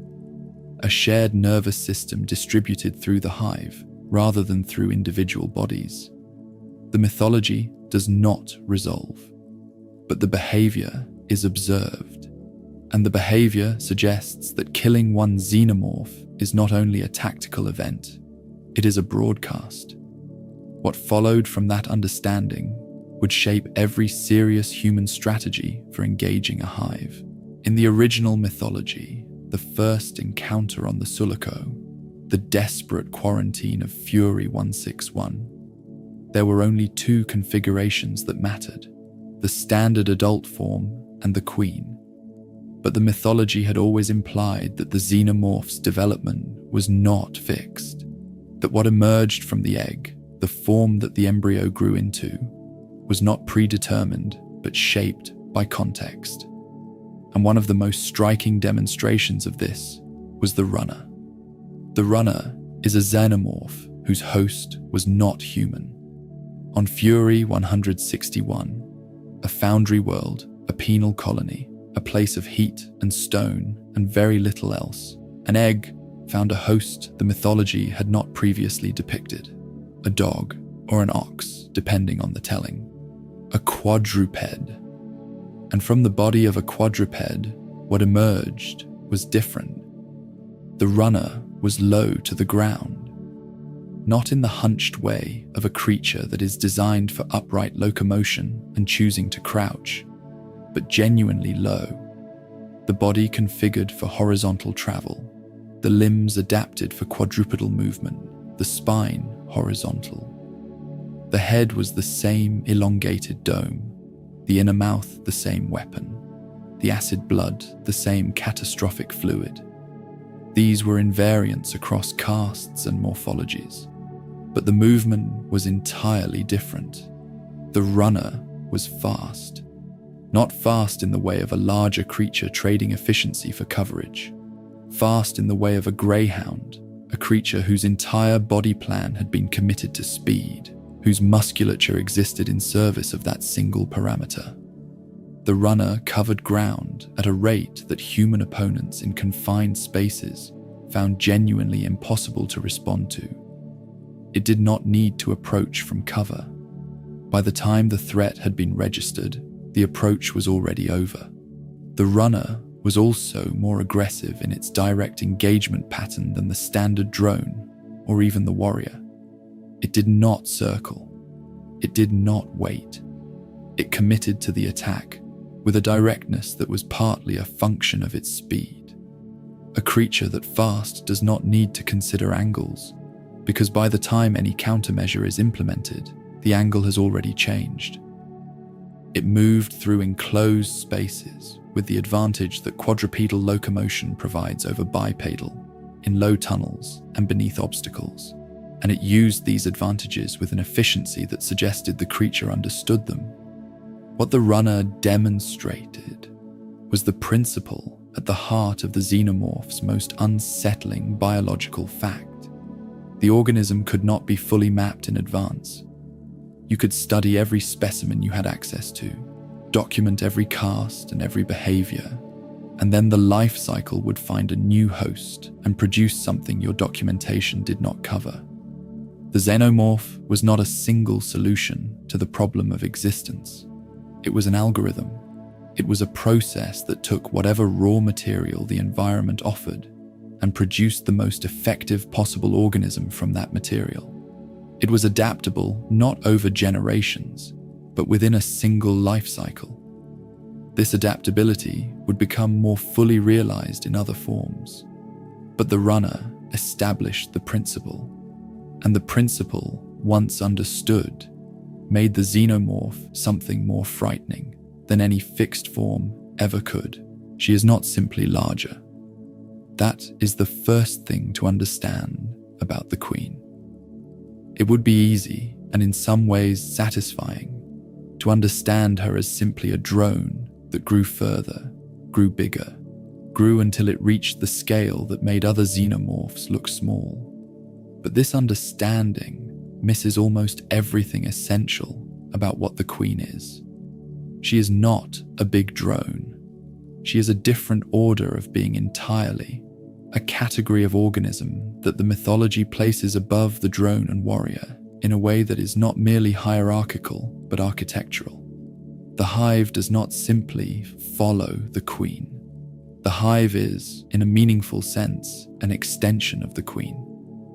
a shared nervous system distributed through the hive rather than through individual bodies. The mythology does not resolve, but the behavior is observed, and the behavior suggests that killing one xenomorph is not only a tactical event, it is a broadcast. What followed from that understanding would shape every serious human strategy for engaging a hive. In the original mythology, the first encounter on the Sulaco, the desperate quarantine of Fury 161, there were only two configurations that mattered: the standard adult form and the queen. But the mythology had always implied that the xenomorph's development was not fixed, that what emerged from the egg, the form that the embryo grew into, was not predetermined but shaped by context. And one of the most striking demonstrations of this was the runner. The runner is a xenomorph whose host was not human. On Fury 161, a foundry world, a penal colony, a place of heat and stone and very little else, an egg found a host the mythology had not previously depicted: a dog or an ox, depending on the telling, a quadruped. And from the body of a quadruped, what emerged was different. The runner was low to the ground, not in the hunched way of a creature that is designed for upright locomotion and choosing to crouch, but genuinely low. The body configured for horizontal travel, the limbs adapted for quadrupedal movement, the spine horizontal. The head was the same elongated dome, the inner mouth the same weapon, the acid blood the same catastrophic fluid. These were invariants across castes and morphologies, but the movement was entirely different. The runner was fast. Not fast in the way of a larger creature trading efficiency for coverage. Fast in the way of a greyhound, a creature whose entire body plan had been committed to speed, whose musculature existed in service of that single parameter. The runner covered ground at a rate that human opponents in confined spaces found genuinely impossible to respond to. It did not need to approach from cover. By the time the threat had been registered, the approach was already over. The runner was also more aggressive in its direct engagement pattern than the standard drone or even the warrior. It did not circle. It did not wait. It committed to the attack with a directness that was partly a function of its speed. A creature that fast does not need to consider angles, because by the time any countermeasure is implemented, the angle has already changed. It moved through enclosed spaces with the advantage that quadrupedal locomotion provides over bipedal, in low tunnels and beneath obstacles, and it used these advantages with an efficiency that suggested the creature understood them. What the runner demonstrated was the principle at the heart of the xenomorph's most unsettling biological fact. The organism could not be fully mapped in advance. You could study every specimen you had access to, document every caste and every behavior, and then the life cycle would find a new host and produce something your documentation did not cover. The xenomorph was not a single solution to the problem of existence. It was an algorithm. It was a process that took whatever raw material the environment offered and produced the most effective possible organism from that material. It was adaptable not over generations, but within a single life cycle. This adaptability would become more fully realized in other forms. But the runner established the principle, and the principle, once understood, made the xenomorph something more frightening than any fixed form ever could. She is not simply larger. That is the first thing to understand about the Queen. It would be easy, and in some ways satisfying, to understand her as simply a drone that grew further, grew bigger, grew until it reached the scale that made other xenomorphs look small. But this understanding misses almost everything essential about what the Queen is. She is not a big drone. She is a different order of being entirely, a category of organism that the mythology places above the drone and warrior in a way that is not merely hierarchical but architectural. The hive does not simply follow the queen. The hive is, in a meaningful sense, an extension of the queen.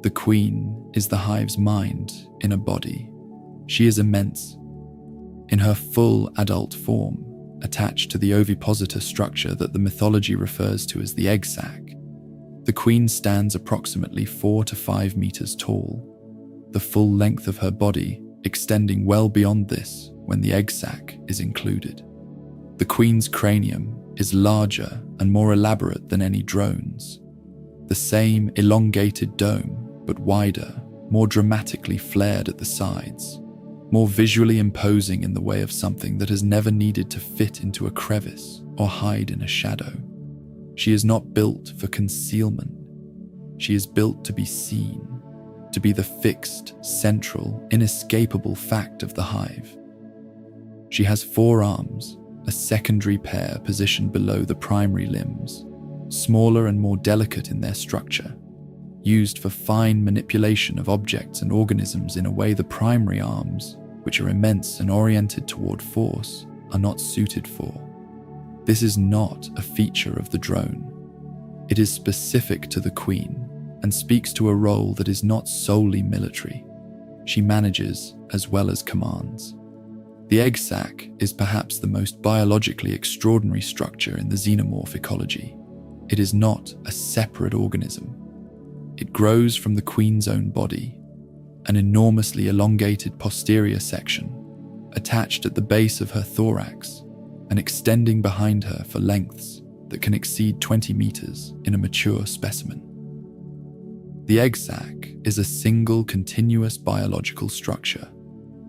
The queen is the hive's mind in a body. She is immense. In her full adult form, attached to the ovipositor structure that the mythology refers to as the egg sac, the queen stands approximately 4 to 5 meters tall, the full length of her body extending well beyond this when the egg sac is included. The queen's cranium is larger and more elaborate than any drone's. The same elongated dome, but wider, more dramatically flared at the sides, more visually imposing in the way of something that has never needed to fit into a crevice or hide in a shadow. She is not built for concealment. She is built to be seen, to be the fixed, central, inescapable fact of the hive. She has 4 arms, a secondary pair positioned below the primary limbs, smaller and more delicate in their structure, used for fine manipulation of objects and organisms in a way the primary arms, which are immense and oriented toward force, are not suited for. This is not a feature of the drone. It is specific to the queen and speaks to a role that is not solely military. She manages as well as commands. The egg sac is perhaps the most biologically extraordinary structure in the xenomorph ecology. It is not a separate organism. It grows from the queen's own body, an enormously elongated posterior section, attached at the base of her thorax and extending behind her for lengths that can exceed 20 meters in a mature specimen. The egg sac is a single continuous biological structure,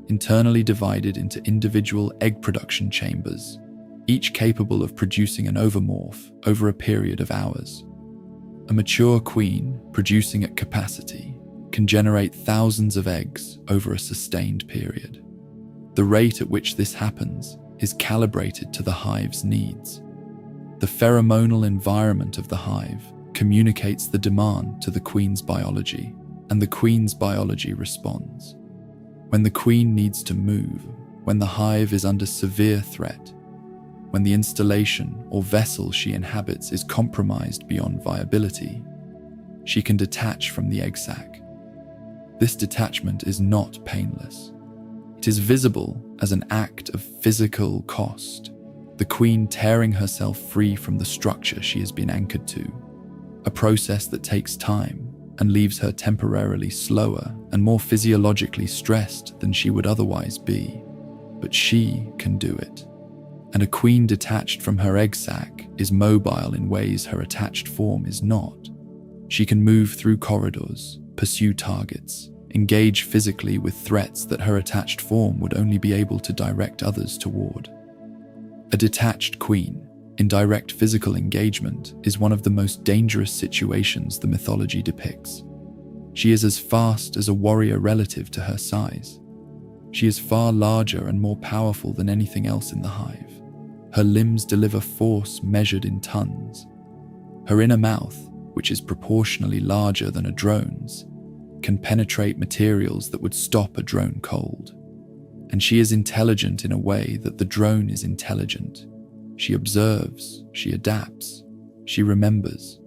internally divided into individual egg production chambers, each capable of producing an ovomorph over a period of hours. A mature queen, producing at capacity, can generate thousands of eggs over a sustained period. The rate at which this happens is calibrated to the hive's needs. The pheromonal environment of the hive communicates the demand to the queen's biology, and the queen's biology responds. When the queen needs to move, when the hive is under severe threat, when the installation or vessel she inhabits is compromised beyond viability, she can detach from the egg sac. This detachment is not painless. It is visible as an act of physical cost, the queen tearing herself free from the structure she has been anchored to, a process that takes time and leaves her temporarily slower and more physiologically stressed than she would otherwise be. But she can do it. And a queen detached from her egg sac is mobile in ways her attached form is not. She can move through corridors, pursue targets, engage physically with threats that her attached form would only be able to direct others toward. A detached queen, in direct physical engagement, is one of the most dangerous situations the mythology depicts. She is as fast as a warrior relative to her size. She is far larger and more powerful than anything else in the hive. Her limbs deliver force measured in tons. Her inner mouth, which is proportionally larger than a drone's, can penetrate materials that would stop a drone cold. And she is intelligent in a way that the drone is intelligent. She observes, she adapts, she remembers,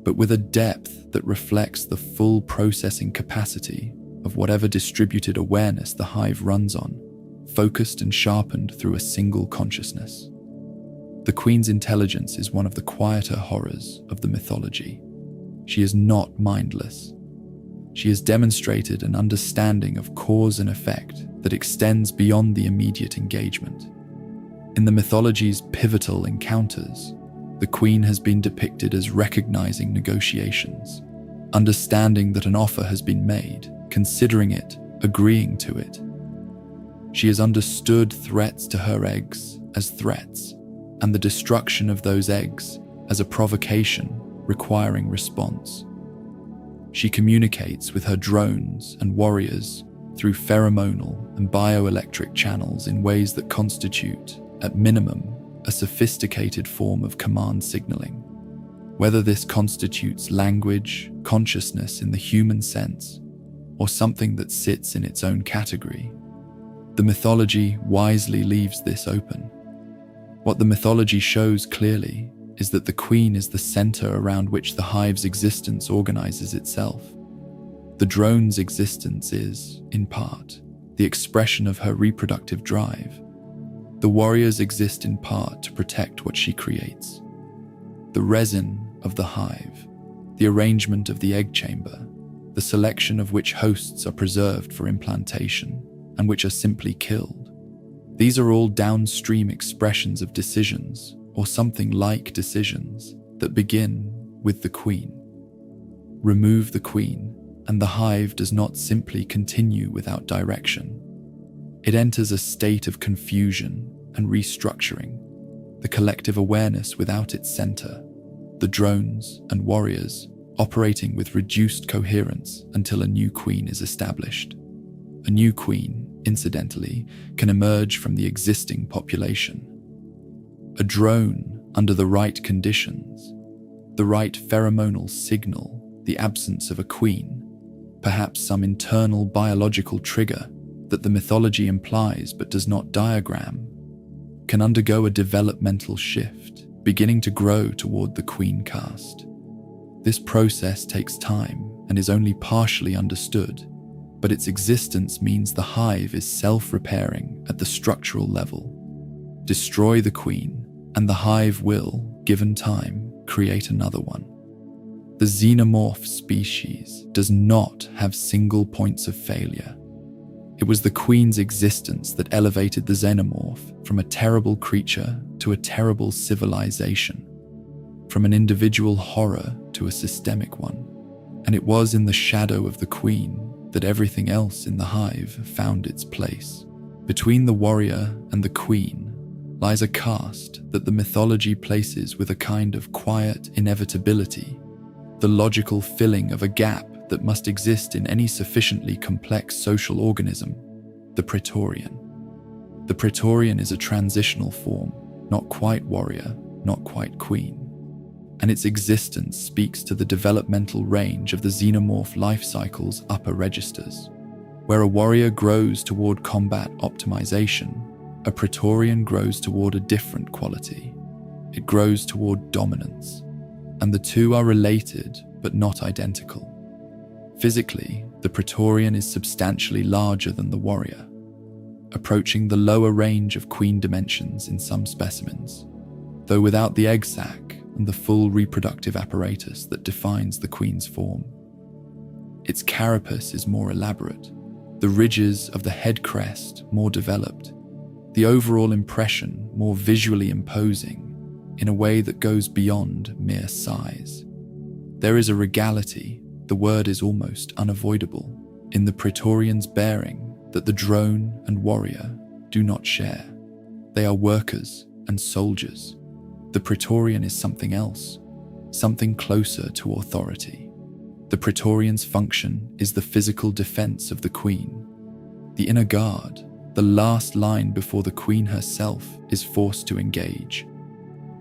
but with a depth that reflects the full processing capacity of whatever distributed awareness the hive runs on, focused and sharpened through a single consciousness. The queen's intelligence is one of the quieter horrors of the mythology. She is not mindless. She has demonstrated an understanding of cause and effect that extends beyond the immediate engagement. In the mythology's pivotal encounters, the queen has been depicted as recognizing negotiations, understanding that an offer has been made, considering it, agreeing to it. She has understood threats to her eggs as threats, and the destruction of those eggs as a provocation requiring response. She communicates with her drones and warriors through pheromonal and bioelectric channels in ways that constitute, at minimum, a sophisticated form of command signaling. whether this constitutes language, consciousness in the human sense, or something that sits in its own category. The mythology wisely leaves this open. What the mythology shows clearly is that the queen is the center around which the hive's existence organizes itself. The drone's existence is, in part, the expression of her reproductive drive. The warriors exist in part to protect what she creates. The resin of the hive, the arrangement of the egg chamber, the selection of which hosts are preserved for implantation and which are simply killed. These are all downstream expressions of decisions, or something like decisions, that begin with the queen. Remove the queen, and the hive does not simply continue without direction. It enters a state of confusion and restructuring, the collective awareness without its center, the drones and warriors operating with reduced coherence until a new queen is established. A new queen, incidentally, can emerge from the existing population. A drone, under the right conditions, the right pheromonal signal, the absence of a queen, perhaps some internal biological trigger that the mythology implies but does not diagram, can undergo a developmental shift, beginning to grow toward the queen caste. This process takes time and is only partially understood, but its existence means the hive is self-repairing at the structural level. Destroy the queen, and the hive will, given time, create another one. The xenomorph species does not have single points of failure. It was the queen's existence that elevated the xenomorph from a terrible creature to a terrible civilization, from an individual horror to a systemic one. And it was in the shadow of the queen that everything else in the hive found its place. Between the warrior and the queen lies a caste that the mythology places with a kind of quiet inevitability, the logical filling of a gap that must exist in any sufficiently complex social organism, the Praetorian. The Praetorian is a transitional form, not quite warrior, not quite queen, and its existence speaks to the developmental range of the xenomorph life cycle's upper registers. Where a warrior grows toward combat optimization, a Praetorian grows toward a different quality. It grows toward dominance, and the two are related but not identical. Physically, the Praetorian is substantially larger than the warrior, approaching the lower range of queen dimensions in some specimens, though without the egg sac and the full reproductive apparatus that defines the queen's form. Its carapace is more elaborate, the ridges of the head crest more developed, the overall impression more visually imposing in a way that goes beyond mere size. There is a regality, the word is almost unavoidable, in the Praetorian's bearing that the drone and warrior do not share. They are workers and soldiers. The Praetorian is something else, something closer to authority. The Praetorian's function is the physical defense of the queen. The inner guard, the last line before the queen herself is forced to engage.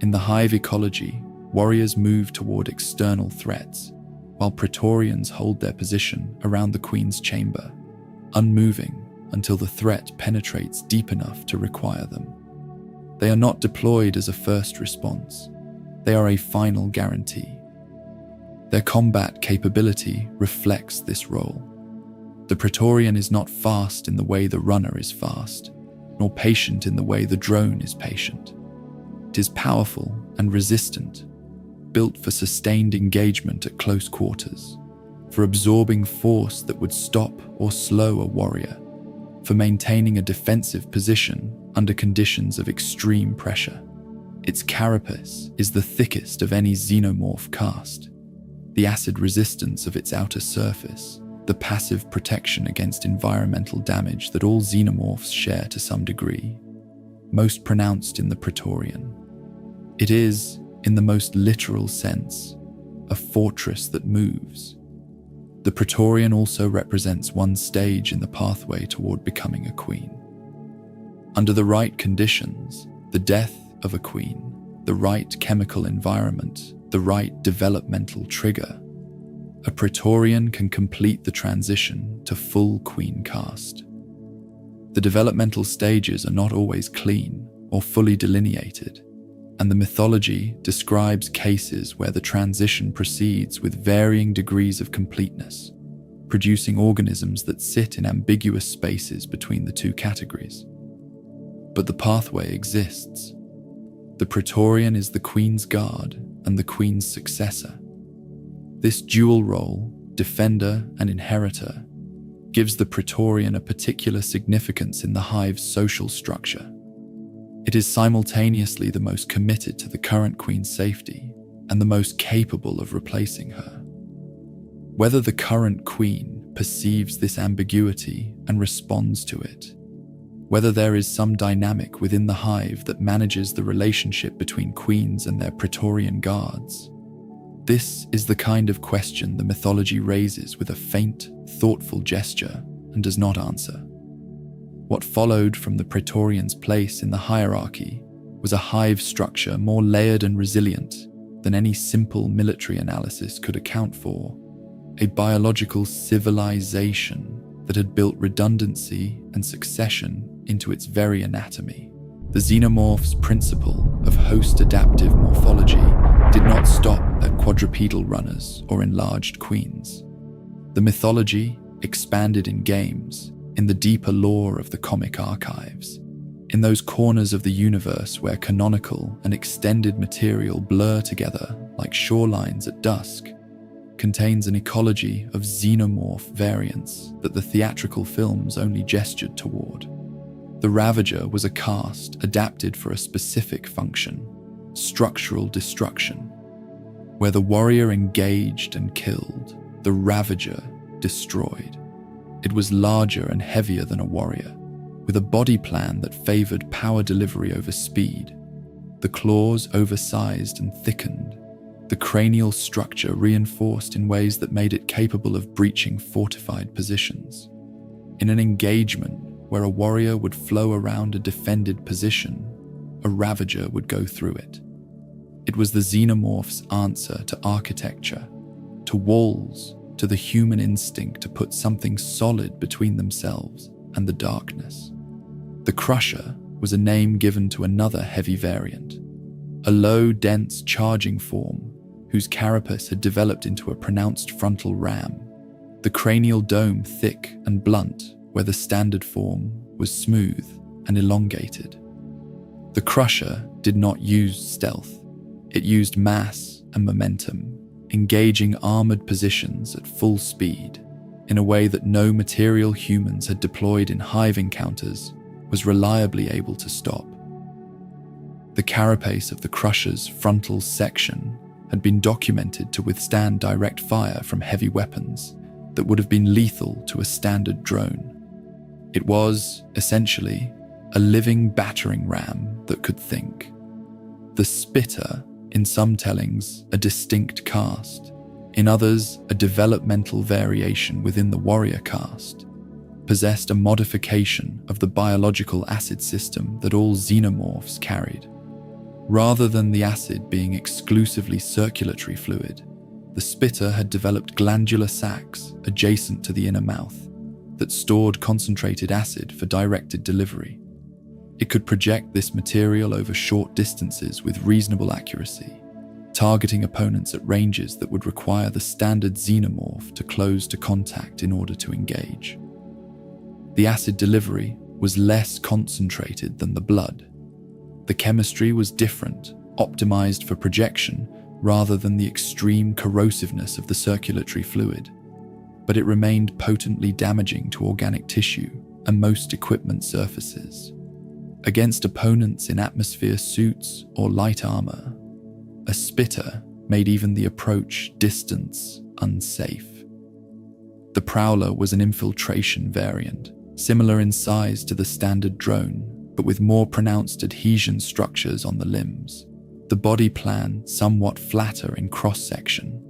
In the hive ecology, warriors move toward external threats, while Praetorians hold their position around the queen's chamber, unmoving until the threat penetrates deep enough to require them. They are not deployed as a first response. They are a final guarantee. Their combat capability reflects this role. The Praetorian is not fast in the way the runner is fast, nor patient in the way the drone is patient. It is powerful and resistant, built for sustained engagement at close quarters, for absorbing force that would stop or slow a warrior, for maintaining a defensive position under conditions of extreme pressure. Its carapace is the thickest of any xenomorph caste. The acid resistance of its outer surface, the passive protection against environmental damage that all xenomorphs share to some degree, most pronounced in the Praetorian. It is, in the most literal sense, a fortress that moves. The Praetorian also represents one stage in the pathway toward becoming a queen. Under the right conditions, the death of a queen, the right chemical environment, the right developmental trigger, a Praetorian can complete the transition to full queen caste. The developmental stages are not always clean or fully delineated, and the mythology describes cases where the transition proceeds with varying degrees of completeness, producing organisms that sit in ambiguous spaces between the two categories. But the pathway exists. The Praetorian is the queen's guard and the queen's successor. This dual role, defender and inheritor, gives the Praetorian a particular significance in the hive's social structure. It is simultaneously the most committed to the current queen's safety and the most capable of replacing her. Whether the current queen perceives this ambiguity and responds to it, whether there is some dynamic within the hive that manages the relationship between queens and their Praetorian guards, this is the kind of question the mythology raises with a faint, thoughtful gesture and does not answer. What followed from the Praetorian's place in the hierarchy was a hive structure more layered and resilient than any simple military analysis could account for, a biological civilization that had built redundancy and succession into its very anatomy. The xenomorph's principle of host-adaptive morphology did not stop at quadrupedal runners or enlarged queens. The mythology expanded in games, in the deeper lore of the comic archives, in those corners of the universe where canonical and extended material blur together like shorelines at dusk, contains an ecology of xenomorph variants that the theatrical films only gestured toward. The Ravager was a caste adapted for a specific function, structural destruction. Where the warrior engaged and killed, the Ravager destroyed. It was larger and heavier than a warrior, with a body plan that favored power delivery over speed. The claws oversized and thickened, the cranial structure reinforced in ways that made it capable of breaching fortified positions. In an engagement where a warrior would flow around a defended position, a Ravager would go through it. It was the xenomorph's answer to architecture, to walls, to the human instinct to put something solid between themselves and the darkness. The Crusher was a name given to another heavy variant, a low, dense charging form whose carapace had developed into a pronounced frontal ram, the cranial dome thick and blunt where the standard form was smooth and elongated. The Crusher did not use stealth. It used mass and momentum, engaging armored positions at full speed in a way that no material humans had deployed in hive encounters was reliably able to stop. The carapace of the Crusher's frontal section had been documented to withstand direct fire from heavy weapons that would have been lethal to a standard drone. It was, essentially, a living battering ram that could think. The Spitter, in some tellings, a distinct caste, in others, a developmental variation within the warrior caste, possessed a modification of the biological acid system that all xenomorphs carried. Rather than the acid being exclusively circulatory fluid, the Spitter had developed glandular sacs adjacent to the inner mouth that stored concentrated acid for directed delivery. It could project this material over short distances with reasonable accuracy, targeting opponents at ranges that would require the standard xenomorph to close to contact in order to engage. The acid delivery was less concentrated than the blood. The chemistry was different, optimized for projection rather than the extreme corrosiveness of the circulatory fluid, but it remained potently damaging to organic tissue and most equipment surfaces. Against opponents in atmosphere suits or light armor, a Spitter made even the approach distance unsafe. The Prowler was an infiltration variant, similar in size to the standard drone, but with more pronounced adhesion structures on the limbs. The body plan somewhat flatter in cross-section,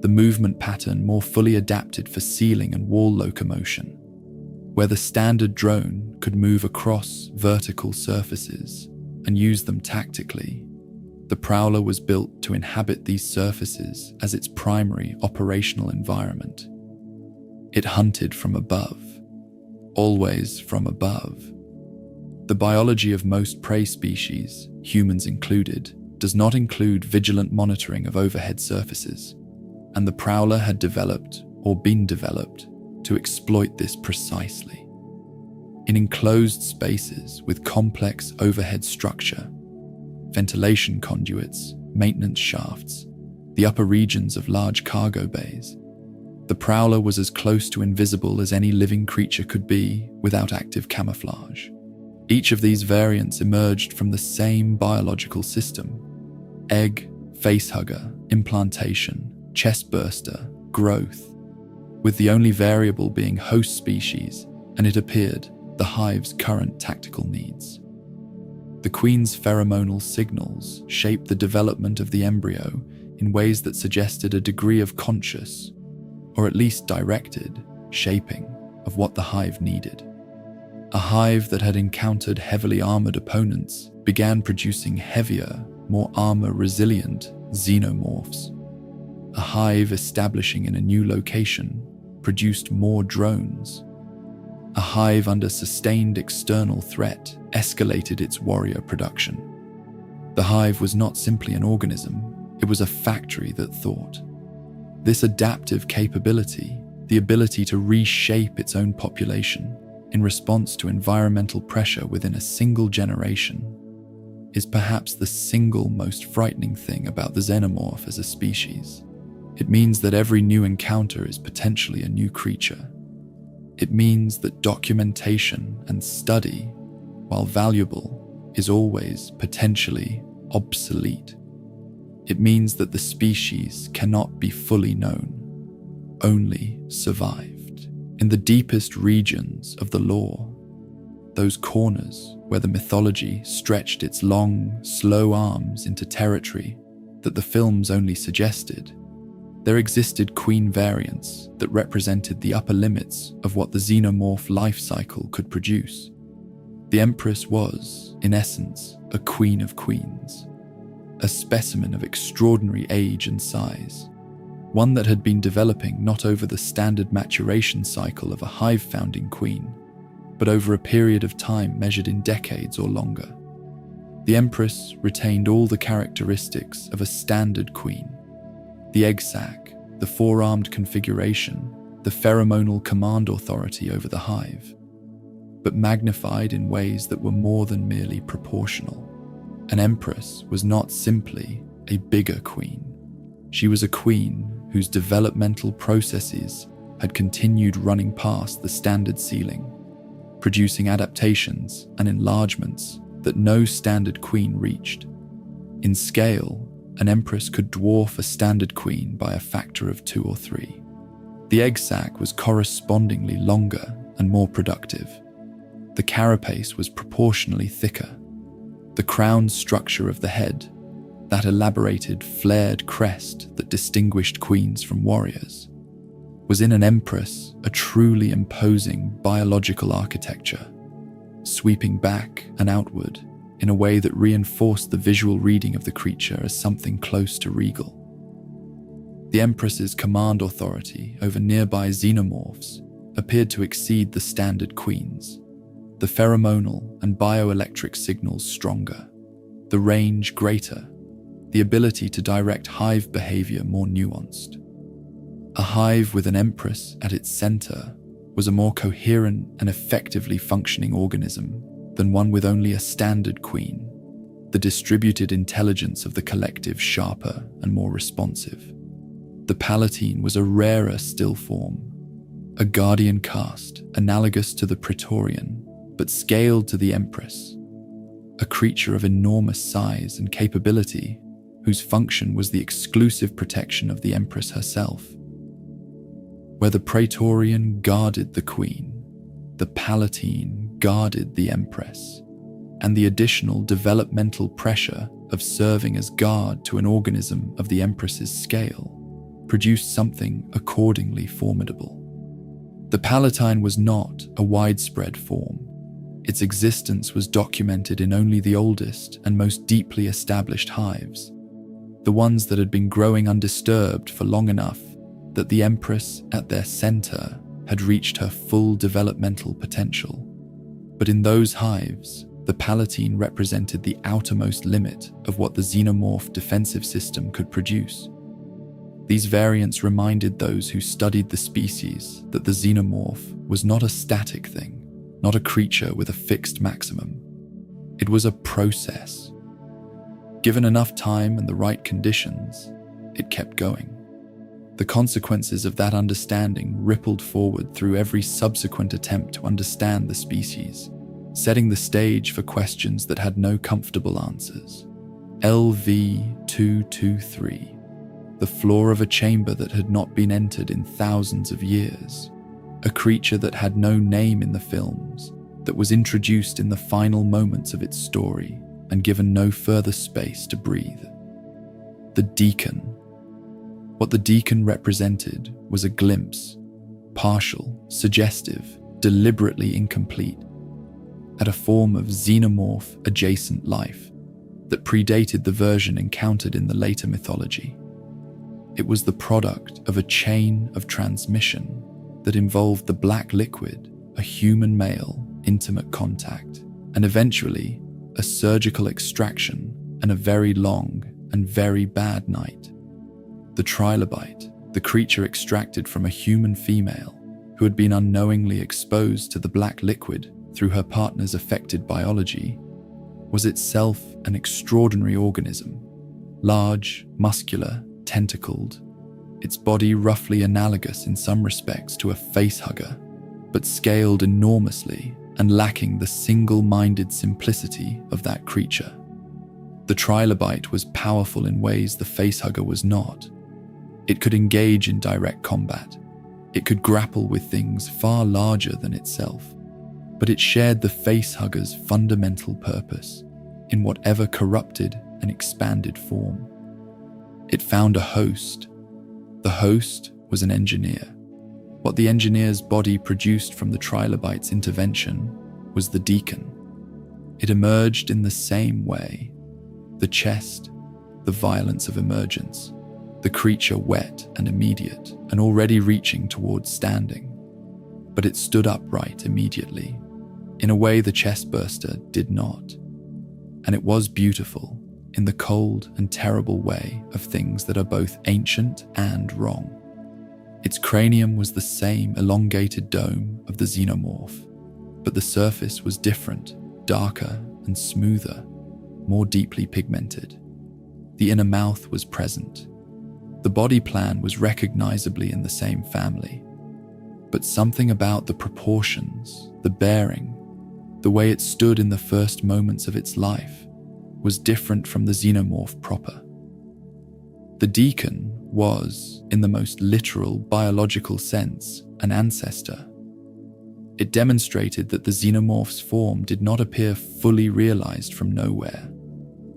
the movement pattern more fully adapted for ceiling and wall locomotion. Where the standard drone could move across vertical surfaces and use them tactically, The prowler was built to inhabit these surfaces as its primary operational environment. It hunted from above, always from above. The biology of most prey species, humans included, does not include vigilant monitoring of overhead surfaces, and the prowler had developed, or been developed, to exploit this precisely. In enclosed spaces with complex overhead structure, ventilation conduits, maintenance shafts, the upper regions of large cargo bays, the prowler was as close to invisible as any living creature could be without active camouflage. Each of these variants emerged from the same biological system: egg, facehugger, implantation, chest burster, growth, with the only variable being host species, and it appeared, the hive's current tactical needs. The queen's pheromonal signals shaped the development of the embryo in ways that suggested a degree of conscious, or at least directed, shaping of what the hive needed. A hive that had encountered heavily armored opponents began producing heavier, more armor-resilient xenomorphs. A hive establishing in a new location produced more drones. A hive under sustained external threat escalated its warrior production. The hive was not simply an organism, it was a factory that thought. This adaptive capability, the ability to reshape its own population in response to environmental pressure within a single generation, is perhaps the single most frightening thing about the xenomorph as a species. It means that every new encounter is potentially a new creature. It means that documentation and study, while valuable, is always potentially obsolete. It means that the species cannot be fully known, only survived. In the deepest regions of the lore, those corners where the mythology stretched its long, slow arms into territory that the films only suggested, there existed queen variants that represented the upper limits of what the xenomorph life cycle could produce. The Empress was, in essence, a queen of queens, a specimen of extraordinary age and size, one that had been developing not over the standard maturation cycle of a hive-founding queen, but over a period of time measured in decades or longer. The Empress retained all the characteristics of a standard queen: the egg sac, the four-armed configuration, the pheromonal command authority over the hive, but magnified in ways that were more than merely proportional. An empress was not simply a bigger queen. She was a queen whose developmental processes had continued running past the standard ceiling, producing adaptations and enlargements that no standard queen reached. In scale, an empress could dwarf a standard queen by a factor of 2 or 3. The egg sac was correspondingly longer and more productive. The carapace was proportionally thicker. The crown structure of the head, that elaborated flared crest that distinguished queens from warriors, was in an empress a truly imposing biological architecture, sweeping back and outward in a way that reinforced the visual reading of the creature as something close to regal. The Empress's command authority over nearby xenomorphs appeared to exceed the standard queen's, the pheromonal and bioelectric signals stronger, the range greater, the ability to direct hive behavior more nuanced. A hive with an empress at its center was a more coherent and effectively functioning organism than one with only a standard queen, the distributed intelligence of the collective sharper and more responsive. The Palatine was a rarer still form, a guardian caste analogous to the Praetorian, but scaled to the Empress, a creature of enormous size and capability whose function was the exclusive protection of the Empress herself. Where the Praetorian guarded the Queen, the Palatine guarded the Empress, and the additional developmental pressure of serving as guard to an organism of the Empress's scale produced something accordingly formidable. The Palatine was not a widespread form. Its existence was documented in only the oldest and most deeply established hives, the ones that had been growing undisturbed for long enough that the Empress at their center had reached her full developmental potential. But in those hives, the Palatine represented the outermost limit of what the xenomorph defensive system could produce. These variants reminded those who studied the species that the xenomorph was not a static thing, not a creature with a fixed maximum. It was a process. Given enough time and the right conditions, it kept going. The consequences of that understanding rippled forward through every subsequent attempt to understand the species, setting the stage for questions that had no comfortable answers. LV-223, the floor of a chamber that had not been entered in thousands of years, a creature that had no name in the films, that was introduced in the final moments of its story and given no further space to breathe. The Deacon. What the Deacon represented was a glimpse, partial, suggestive, deliberately incomplete, at a form of xenomorph-adjacent life that predated the version encountered in the later mythology. It was the product of a chain of transmission that involved the black liquid, a human male, intimate contact, and eventually a surgical extraction and a very long and very bad night. The trilobite, the creature extracted from a human female who had been unknowingly exposed to the black liquid through her partner's affected biology, was itself an extraordinary organism, large, muscular, tentacled, its body roughly analogous in some respects to a facehugger, but scaled enormously and lacking the single-minded simplicity of that creature. The trilobite was powerful in ways the facehugger was not. It could engage in direct combat. It could grapple with things far larger than itself, but it shared the facehugger's fundamental purpose in whatever corrupted and expanded form. It found a host. The host was an engineer. What the engineer's body produced from the trilobite's intervention was the Deacon. It emerged in the same way. The chest, the violence of emergence, the creature wet and immediate and already reaching towards standing. But it stood upright immediately, in a way the chestburster did not. And it was beautiful, in the cold and terrible way of things that are both ancient and wrong. Its cranium was the same elongated dome of the xenomorph, but the surface was different, darker and smoother, more deeply pigmented. The inner mouth was present. The body plan was recognizably in the same family, but something about the proportions, the bearing, the way it stood in the first moments of its life was different from the xenomorph proper. The Deacon was, in the most literal biological sense, an ancestor. It demonstrated that the xenomorph's form did not appear fully realized from nowhere,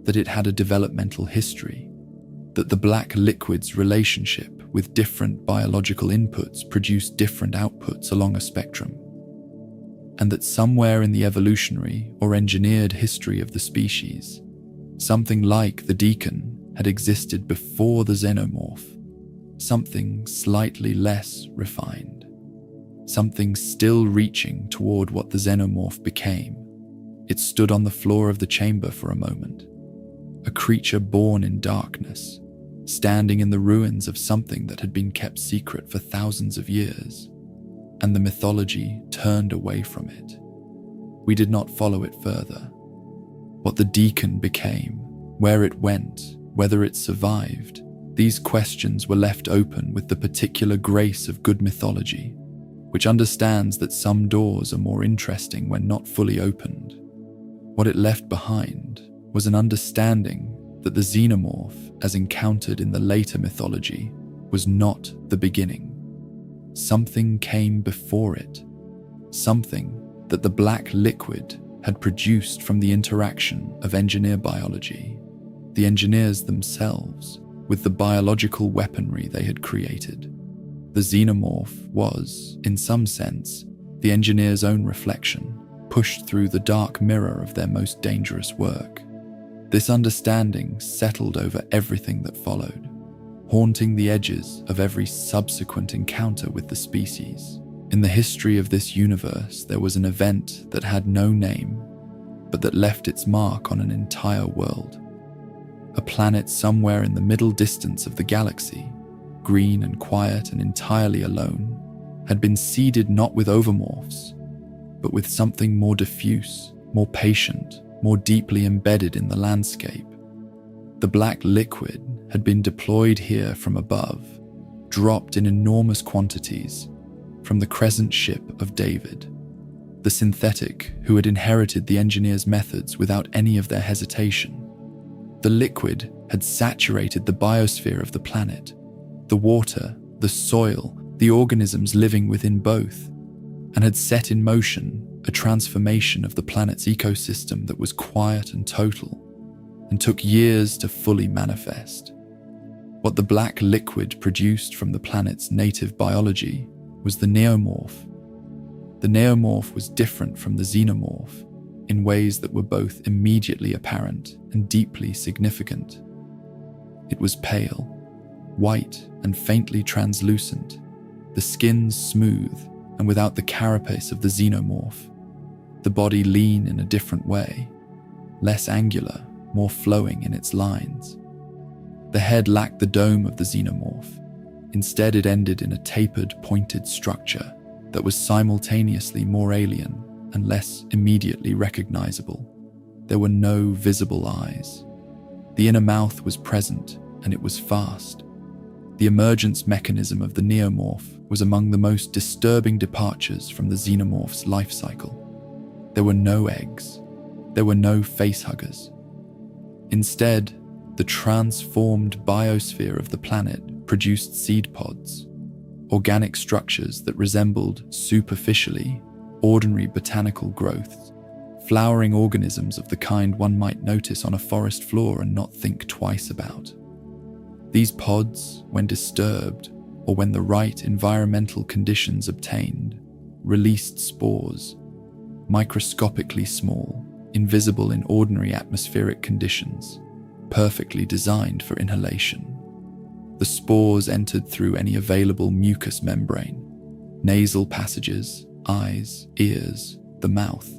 that it had a developmental history, that the black liquid's relationship with different biological inputs produced different outputs along a spectrum, and that somewhere in the evolutionary or engineered history of the species, something like the Deacon had existed before the xenomorph, something slightly less refined, something still reaching toward what the xenomorph became. It stood on the floor of the chamber for a moment, a creature born in darkness, standing in the ruins of something that had been kept secret for thousands of years, and the mythology turned away from it. We did not follow it further. What the Deacon became, where it went, whether it survived, these questions were left open with the particular grace of good mythology, which understands that some doors are more interesting when not fully opened. What it left behind was an understanding that the xenomorph, as encountered in the later mythology, was not the beginning. Something came before it, something that the black liquid had produced from the interaction of engineer biology, the engineers themselves, with the biological weaponry they had created. The xenomorph was, in some sense, the engineer's own reflection, pushed through the dark mirror of their most dangerous work. This understanding settled over everything that followed, haunting the edges of every subsequent encounter with the species. In the history of this universe, there was an event that had no name, but that left its mark on an entire world. A planet somewhere in the middle distance of the galaxy, green and quiet and entirely alone, had been seeded not with overmorphs, but with something more diffuse, more patient, more deeply embedded in the landscape. The black liquid had been deployed here from above, dropped in enormous quantities from the crescent ship of David, the synthetic who had inherited the engineer's methods without any of their hesitation. The liquid had saturated the biosphere of the planet, the water, the soil, the organisms living within both, and had set in motion a transformation of the planet's ecosystem that was quiet and total, and took years to fully manifest. What the black liquid produced from the planet's native biology was the neomorph. The neomorph was different from the xenomorph in ways that were both immediately apparent and deeply significant. It was pale, white and faintly translucent, the skin smooth and without the carapace of the xenomorph, the body lean in a different way, less angular, more flowing in its lines. The head lacked the dome of the xenomorph. Instead, it ended in a tapered, pointed structure that was simultaneously more alien and less immediately recognizable. There were no visible eyes. The inner mouth was present, and it was fast. The emergence mechanism of the neomorph was among the most disturbing departures from the xenomorph's life cycle. There were no eggs. There were no facehuggers. Instead, the transformed biosphere of the planet produced seed pods, organic structures that resembled, superficially, ordinary botanical growths, flowering organisms of the kind one might notice on a forest floor and not think twice about. These pods, when disturbed, or when the right environmental conditions obtained, released spores, microscopically small, invisible in ordinary atmospheric conditions, perfectly designed for inhalation. The spores entered through any available mucous membrane, nasal passages, eyes, ears, the mouth,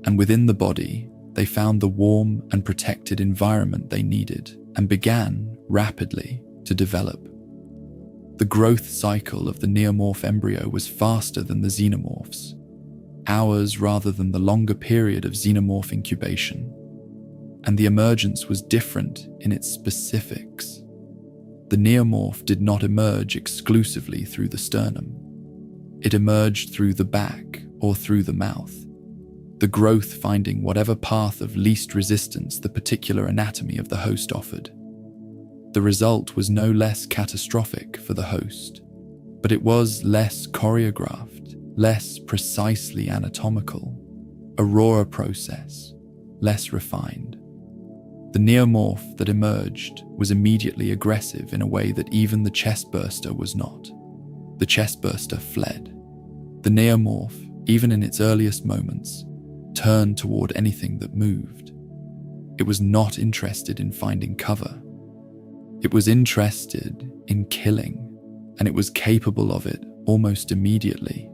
and within the body, they found the warm and protected environment they needed and began, rapidly, to develop. The growth cycle of the neomorph embryo was faster than the xenomorph's, hours rather than the longer period of xenomorph incubation, and the emergence was different in its specifics. The neomorph did not emerge exclusively through the sternum. It emerged through the back or through the mouth, the growth finding whatever path of least resistance the particular anatomy of the host offered. The result was no less catastrophic for the host, but it was less choreographed, less precisely anatomical, a rawer process, less refined. The neomorph that emerged was immediately aggressive in a way that even the chestburster was not. The chestburster fled. The neomorph, even in its earliest moments, turned toward anything that moved. It was not interested in finding cover. It was interested in killing, and it was capable of it almost immediately.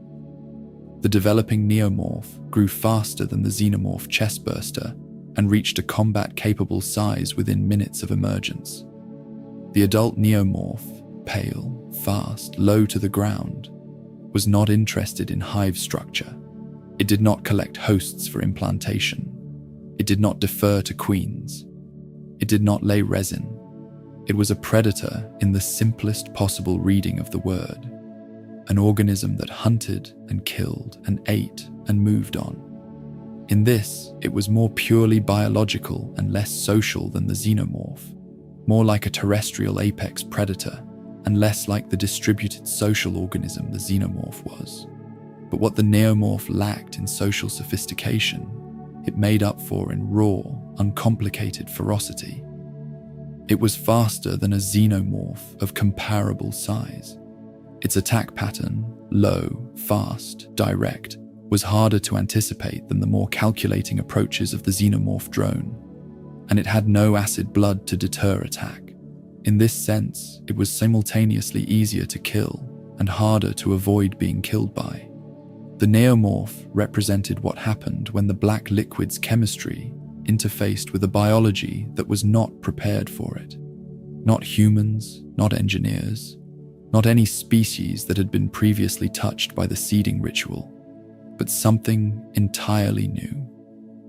The developing neomorph grew faster than the xenomorph chestburster and reached a combat-capable size within minutes of emergence. The adult neomorph, pale, fast, low to the ground, was not interested in hive structure. It did not collect hosts for implantation. It did not defer to queens. It did not lay resin. It was a predator in the simplest possible reading of the word, an organism that hunted and killed and ate and moved on. In this, it was more purely biological and less social than the xenomorph, more like a terrestrial apex predator and less like the distributed social organism the xenomorph was. But what the neomorph lacked in social sophistication, it made up for in raw, uncomplicated ferocity. It was faster than a xenomorph of comparable size. Its attack pattern, low, fast, direct, was harder to anticipate than the more calculating approaches of the xenomorph drone, and it had no acid blood to deter attack. In this sense, it was simultaneously easier to kill and harder to avoid being killed by. The neomorph represented what happened when the black liquid's chemistry interfaced with a biology that was not prepared for it. Not humans, not engineers, not any species that had been previously touched by the seeding ritual, but something entirely new.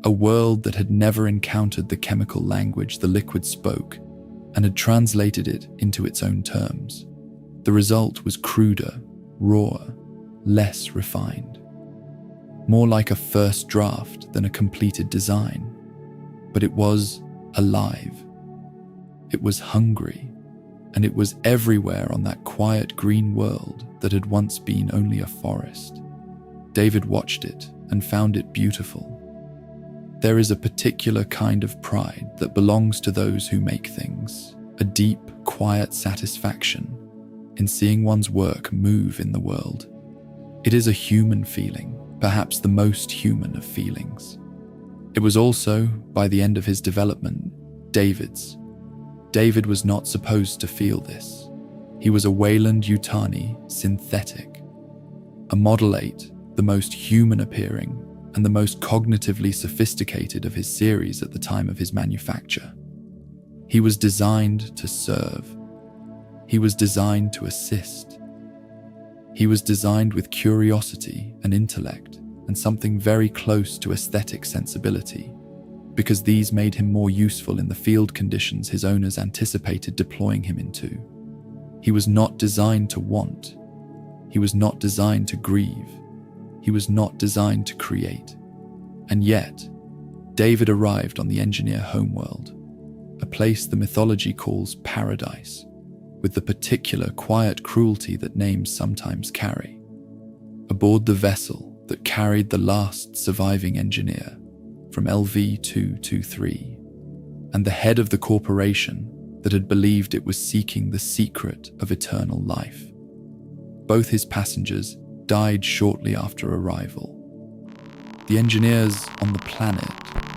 A world that had never encountered the chemical language the liquid spoke and had translated it into its own terms. The result was cruder, rawer, less refined. More like a first draft than a completed design. But it was alive. It was hungry, and it was everywhere on that quiet green world that had once been only a forest. David watched it and found it beautiful. There is a particular kind of pride that belongs to those who make things, a deep, quiet satisfaction in seeing one's work move in the world. It is a human feeling, perhaps the most human of feelings. It was also, by the end of his development, David's. David was not supposed to feel this. He was a Weyland-Yutani synthetic, a Model 8, the most human-appearing and the most cognitively sophisticated of his series at the time of his manufacture. He was designed to serve. He was designed to assist. He was designed with curiosity and intellect and something very close to aesthetic sensibility, because these made him more useful in the field conditions his owners anticipated deploying him into. He was not designed to want. He was not designed to grieve. He was not designed to create. And yet, David arrived on the engineer homeworld, a place the mythology calls paradise, with the particular quiet cruelty that names sometimes carry. Aboard the vessel that carried the last surviving engineer from LV-223, and the head of the corporation that had believed it was seeking the secret of eternal life. Both his passengers died shortly after arrival. The engineers on the planet,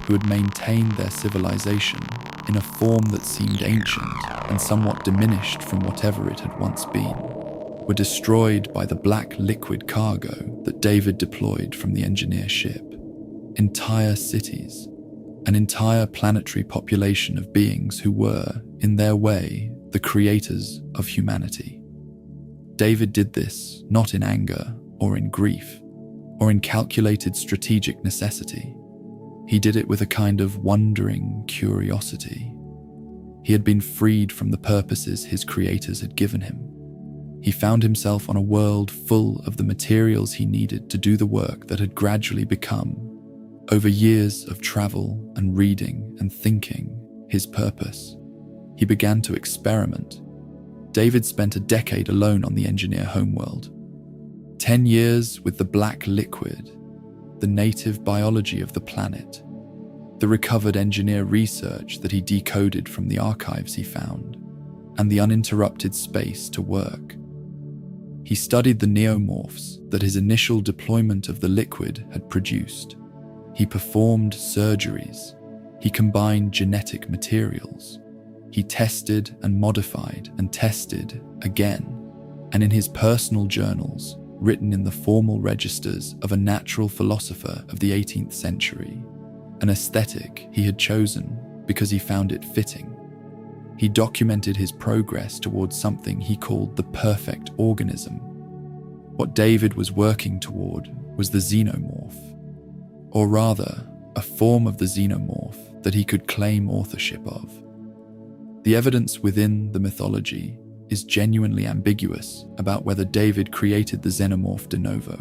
who had maintained their civilization in a form that seemed ancient and somewhat diminished from whatever it had once been, were destroyed by the black liquid cargo that David deployed from the engineer ship. Entire cities, an entire planetary population of beings who were, in their way, the creators of humanity. David did this not in anger or in grief or in calculated strategic necessity. He did it with a kind of wondering curiosity. He had been freed from the purposes his creators had given him. He found himself on a world full of the materials he needed to do the work that had gradually become, over years of travel and reading and thinking, his purpose. He began to experiment. David spent a decade alone on the engineer homeworld. 10 years with the black liquid, the native biology of the planet, the recovered engineer research that he decoded from the archives he found, and the uninterrupted space to work. He studied the neomorphs that his initial deployment of the liquid had produced. He performed surgeries. He combined genetic materials. He tested and modified and tested again. And in his personal journals, written in the formal registers of a natural philosopher of the 18th century, an aesthetic he had chosen because he found it fitting, he documented his progress towards something he called the perfect organism. What David was working toward was the xenomorph, or rather, a form of the xenomorph that he could claim authorship of. The evidence within the mythology is genuinely ambiguous about whether David created the xenomorph de novo,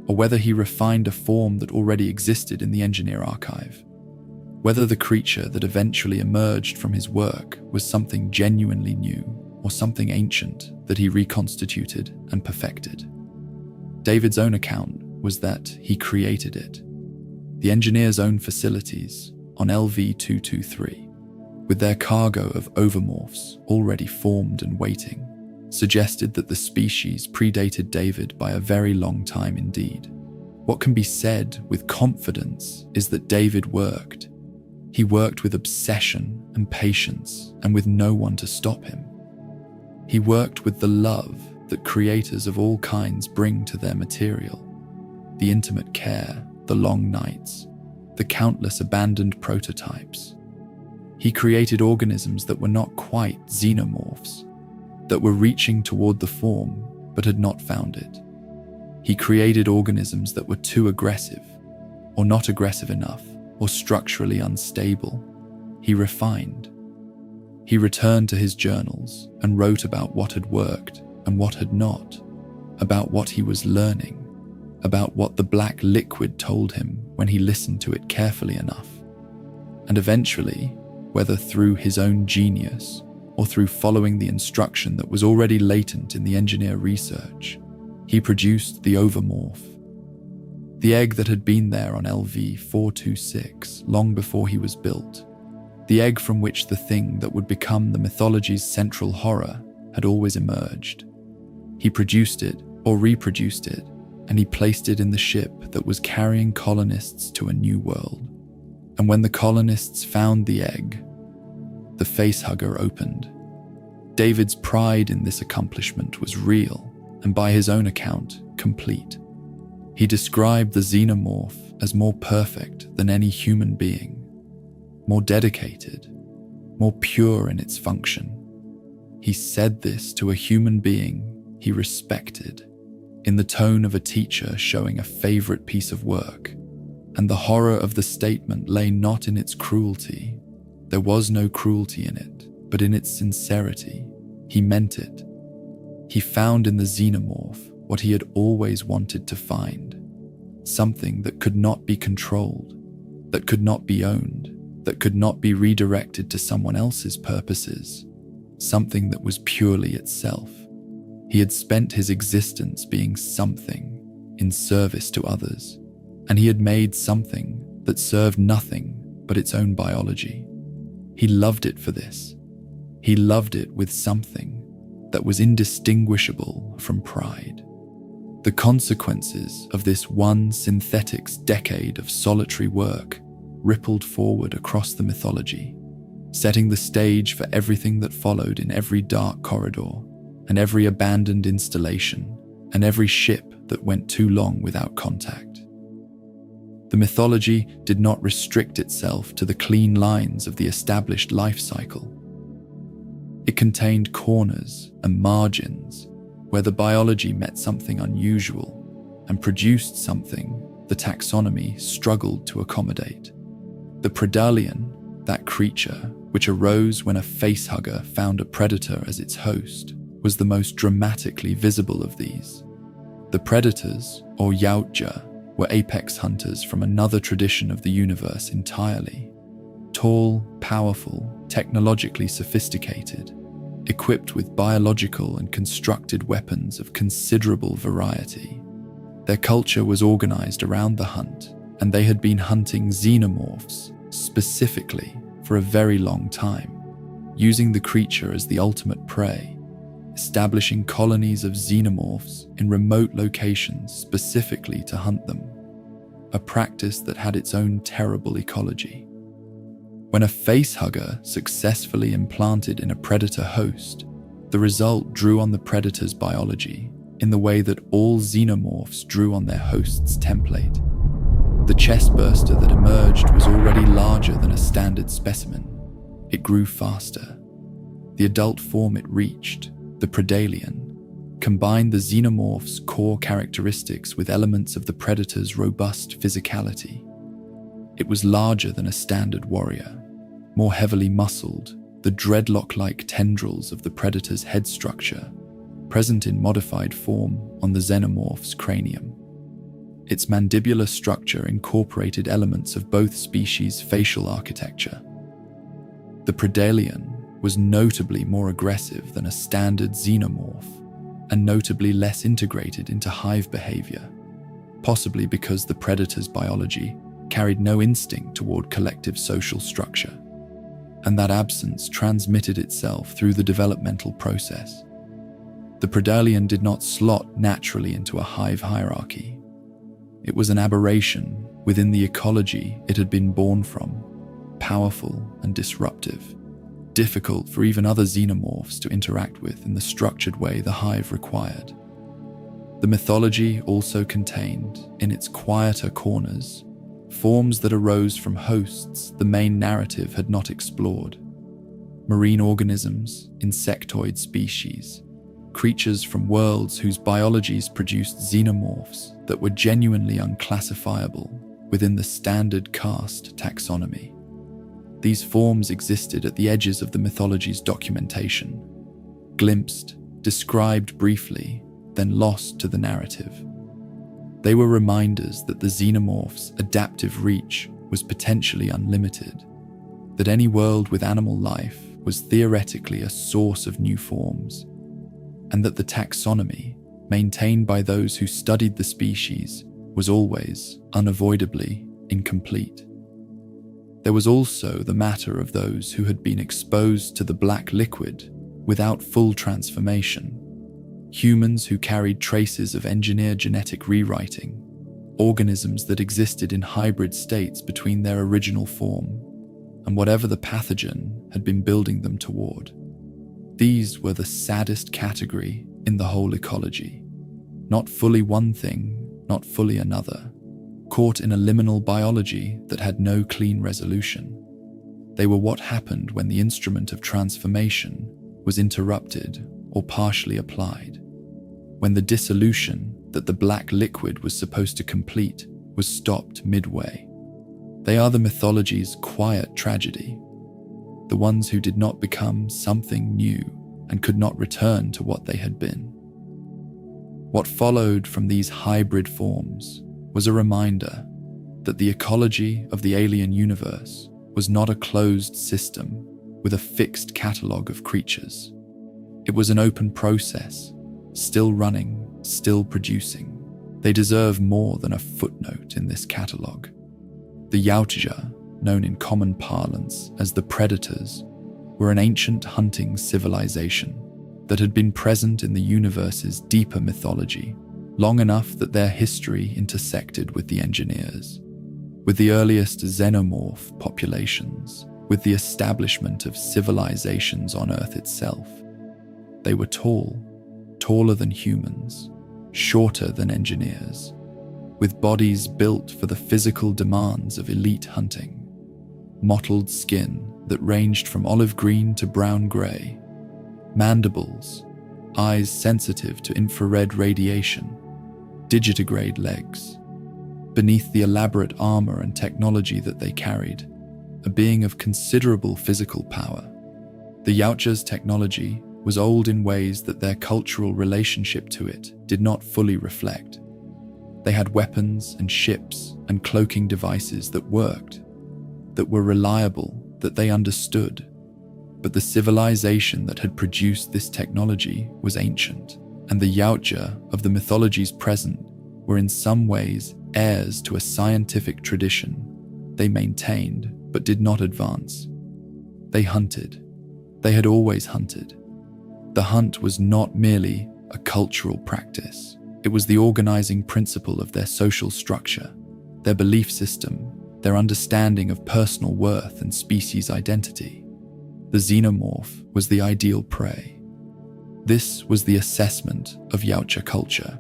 or whether he refined a form that already existed in the engineer archive. Whether the creature that eventually emerged from his work was something genuinely new or something ancient that he reconstituted and perfected. David's own account was that he created it. The engineer's own facilities on LV-223, with their cargo of overmorphs already formed and waiting, suggested that the species predated David by a very long time indeed. What can be said with confidence is that David worked. He worked with obsession and patience and with no one to stop him. He worked with the love that creators of all kinds bring to their material, the intimate care, the long nights, the countless abandoned prototypes. He created organisms that were not quite xenomorphs, that were reaching toward the form but had not found it. He created organisms that were too aggressive, or not aggressive enough, or structurally unstable. He refined. He returned to his journals and wrote about what had worked and what had not, about what he was learning, about what the black liquid told him when he listened to it carefully enough. And eventually, whether through his own genius or through following the instruction that was already latent in the engineer research, he produced the ovomorph, the egg that had been there on LV-426 long before he was built, the egg from which the thing that would become the mythology's central horror had always emerged. He produced it or reproduced it, and he placed it in the ship that was carrying colonists to a new world. And when the colonists found the egg, the facehugger opened. David's pride in this accomplishment was real, and by his own account, complete. He described the xenomorph as more perfect than any human being, more dedicated, more pure in its function. He said this to a human being he respected, in the tone of a teacher showing a favorite piece of work, and the horror of the statement lay not in its cruelty. There was no cruelty in it, but in its sincerity. He meant it. He found in the xenomorph what he had always wanted to find, something that could not be controlled, that could not be owned, that could not be redirected to someone else's purposes, something that was purely itself. He had spent his existence being something in service to others, and he had made something that served nothing but its own biology. He loved it for this. He loved it with something that was indistinguishable from pride. The consequences of this one synthetic's decade of solitary work rippled forward across the mythology, setting the stage for everything that followed in every dark corridor, and every abandoned installation, and every ship that went too long without contact. The mythology did not restrict itself to the clean lines of the established life cycle. It contained corners and margins where the biology met something unusual and produced something the taxonomy struggled to accommodate. The predallion, that creature which arose when a facehugger found a predator as its host, was the most dramatically visible of these. The predators, or yautja, were apex hunters from another tradition of the universe entirely. Tall, powerful, technologically sophisticated, equipped with biological and constructed weapons of considerable variety. Their culture was organized around the hunt, and they had been hunting xenomorphs specifically for a very long time, using the creature as the ultimate prey, establishing colonies of xenomorphs in remote locations specifically to hunt them, a practice that had its own terrible ecology. When a facehugger successfully implanted in a predator host, the result drew on the predator's biology in the way that all xenomorphs drew on their host's template. The chestburster that emerged was already larger than a standard specimen. It grew faster. The adult form it reached, the predallion, combined the xenomorph's core characteristics with elements of the predator's robust physicality. It was larger than a standard warrior, more heavily muscled, the dreadlock-like tendrils of the predator's head structure, present in modified form on the xenomorph's cranium. Its mandibular structure incorporated elements of both species' facial architecture. The predallion was notably more aggressive than a standard xenomorph, and notably less integrated into hive behavior, possibly because the predator's biology carried no instinct toward collective social structure, and that absence transmitted itself through the developmental process. The predallion did not slot naturally into a hive hierarchy. It was an aberration within the ecology it had been born from, powerful and disruptive, difficult for even other xenomorphs to interact with in the structured way the hive required. The mythology also contained, in its quieter corners, forms that arose from hosts the main narrative had not explored. Marine organisms, insectoid species, creatures from worlds whose biologies produced xenomorphs that were genuinely unclassifiable within the standard caste taxonomy. These forms existed at the edges of the mythology's documentation, glimpsed, described briefly, then lost to the narrative. They were reminders that the xenomorph's adaptive reach was potentially unlimited, that any world with animal life was theoretically a source of new forms, and that the taxonomy, maintained by those who studied the species, was always, unavoidably, incomplete. There was also the matter of those who had been exposed to the black liquid without full transformation, humans who carried traces of engineered genetic rewriting, organisms that existed in hybrid states between their original form and whatever the pathogen had been building them toward. These were the saddest category in the whole ecology. Not fully one thing, not fully another, caught in a liminal biology that had no clean resolution. They were what happened when the instrument of transformation was interrupted or partially applied, when the dissolution that the black liquid was supposed to complete was stopped midway. They are the mythology's quiet tragedy, the ones who did not become something new and could not return to what they had been. What followed from these hybrid forms was a reminder that the ecology of the alien universe was not a closed system with a fixed catalogue of creatures. It was an open process, still running, still producing. They deserve more than a footnote in this catalogue. The Yautja, known in common parlance as the Predators, were an ancient hunting civilization that had been present in the universe's deeper mythology long enough that their history intersected with the engineers, with the earliest xenomorph populations, with the establishment of civilizations on Earth itself. They were tall, taller than humans, shorter than engineers, with bodies built for the physical demands of elite hunting, mottled skin that ranged from olive green to brown grey, mandibles, eyes sensitive to infrared radiation, digitigrade legs. Beneath the elaborate armor and technology that they carried, a being of considerable physical power. The Yautja's technology was old in ways that their cultural relationship to it did not fully reflect. They had weapons and ships and cloaking devices that worked, that were reliable, that they understood. But the civilization that had produced this technology was ancient, and the Yautja of the mythology's present were in some ways heirs to a scientific tradition they maintained but did not advance. They hunted. They had always hunted. The hunt was not merely a cultural practice. It was the organizing principle of their social structure, their belief system, their understanding of personal worth and species identity. The xenomorph was the ideal prey. This was the assessment of Yautja culture,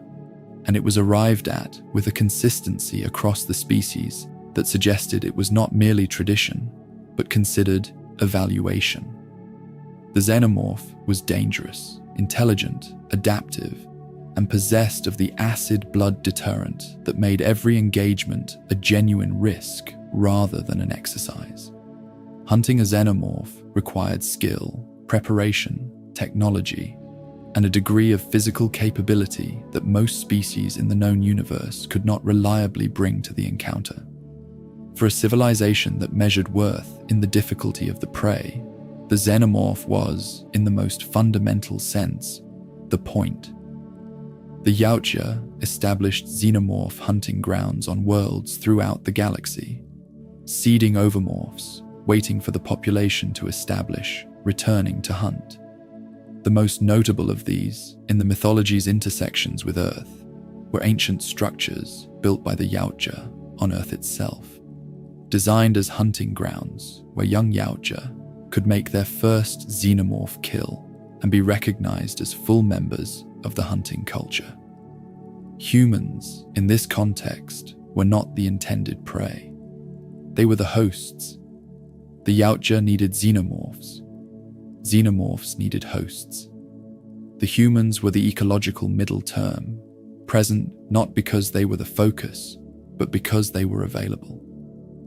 and it was arrived at with a consistency across the species that suggested it was not merely tradition, but considered evaluation. The xenomorph was dangerous, intelligent, adaptive, and possessed of the acid blood deterrent that made every engagement a genuine risk rather than an exercise. Hunting a xenomorph required skill, preparation, technology, and a degree of physical capability that most species in the known universe could not reliably bring to the encounter. For a civilization that measured worth in the difficulty of the prey, the xenomorph was, in the most fundamental sense, the point. The Yautja established xenomorph hunting grounds on worlds throughout the galaxy, seeding overmorphs, waiting for the population to establish, returning to hunt. The most notable of these, in the mythology's intersections with Earth, were ancient structures built by the Yautja on Earth itself, designed as hunting grounds where young Yautja could make their first xenomorph kill and be recognized as full members of the hunting culture. Humans, in this context, were not the intended prey. They were the hosts. The Yautja needed xenomorphs. Xenomorphs needed hosts. The humans were the ecological middle term, present not because they were the focus, but because they were available.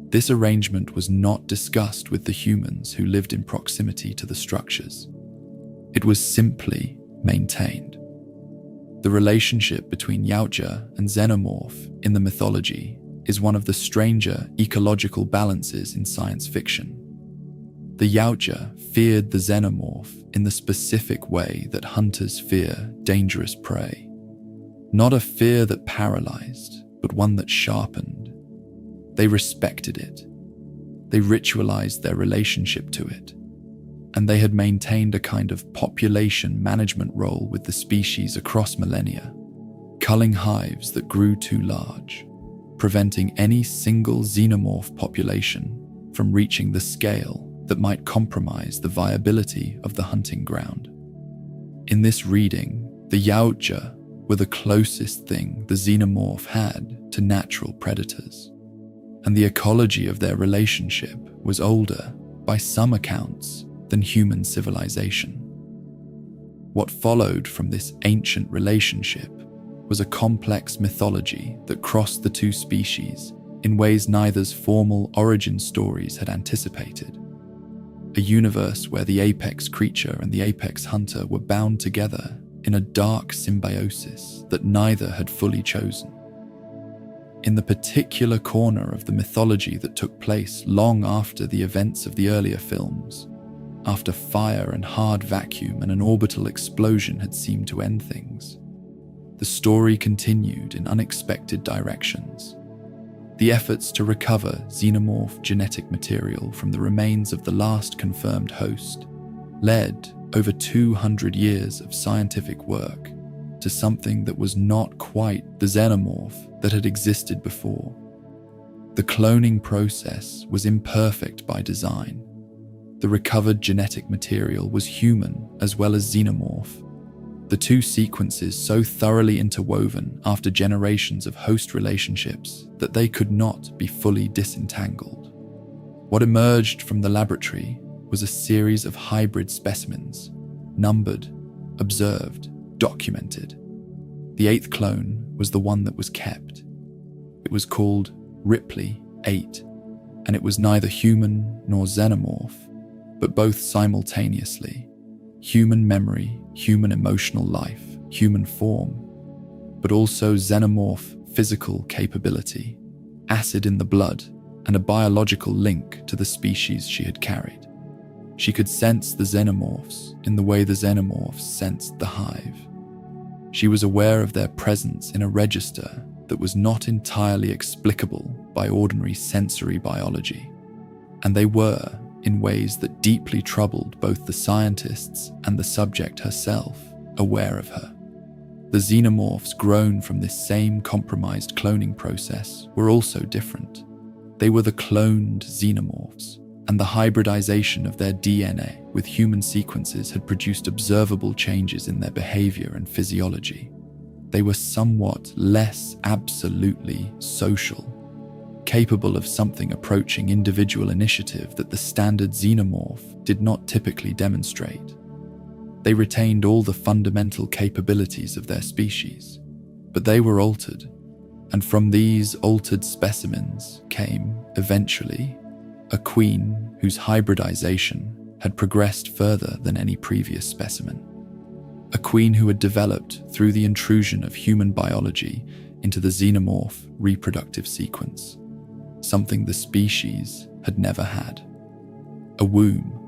This arrangement was not discussed with the humans who lived in proximity to the structures. It was simply maintained. The relationship between Yautja and xenomorph in the mythology is one of the stranger ecological balances in science fiction. The Yautja feared the xenomorph in the specific way that hunters fear dangerous prey. Not a fear that paralyzed, but one that sharpened. They respected it. They ritualized their relationship to it. And they had maintained a kind of population management role with the species across millennia, culling hives that grew too large, preventing any single xenomorph population from reaching the scale that might compromise the viability of the hunting ground. In this reading, the Yautja were the closest thing the xenomorph had to natural predators, and the ecology of their relationship was older, by some accounts, than human civilization. What followed from this ancient relationship was a complex mythology that crossed the two species in ways neither's formal origin stories had anticipated. A universe where the apex creature and the apex hunter were bound together in a dark symbiosis that neither had fully chosen. In the particular corner of the mythology that took place long after the events of the earlier films, after fire and hard vacuum and an orbital explosion had seemed to end things, the story continued in unexpected directions. The efforts to recover xenomorph genetic material from the remains of the last confirmed host led, over 200 years of scientific work, to something that was not quite the xenomorph that had existed before. The cloning process was imperfect by design. The recovered genetic material was human as well as xenomorph. The two sequences so thoroughly interwoven after generations of host relationships that they could not be fully disentangled. What emerged from the laboratory was a series of hybrid specimens, numbered, observed, documented. The 8th clone was the one that was kept. It was called Ripley 8, and it was neither human nor xenomorph, but both simultaneously. Human memory, human emotional life, human form, but also xenomorph physical capability, acid in the blood, and a biological link to the species she had carried. She could sense the xenomorphs in the way the xenomorphs sensed the hive. She was aware of their presence in a register that was not entirely explicable by ordinary sensory biology, and they were, in ways that deeply troubled both the scientists and the subject herself, aware of her. The xenomorphs grown from this same compromised cloning process were also different. They were the cloned xenomorphs, and the hybridization of their DNA with human sequences had produced observable changes in their behavior and physiology. They were somewhat less absolutely social, capable of something approaching individual initiative that the standard xenomorph did not typically demonstrate. They retained all the fundamental capabilities of their species, but they were altered, and from these altered specimens came, eventually, a queen whose hybridization had progressed further than any previous specimen. A queen who had developed through the intrusion of human biology into the xenomorph reproductive sequence, something the species had never had. A womb,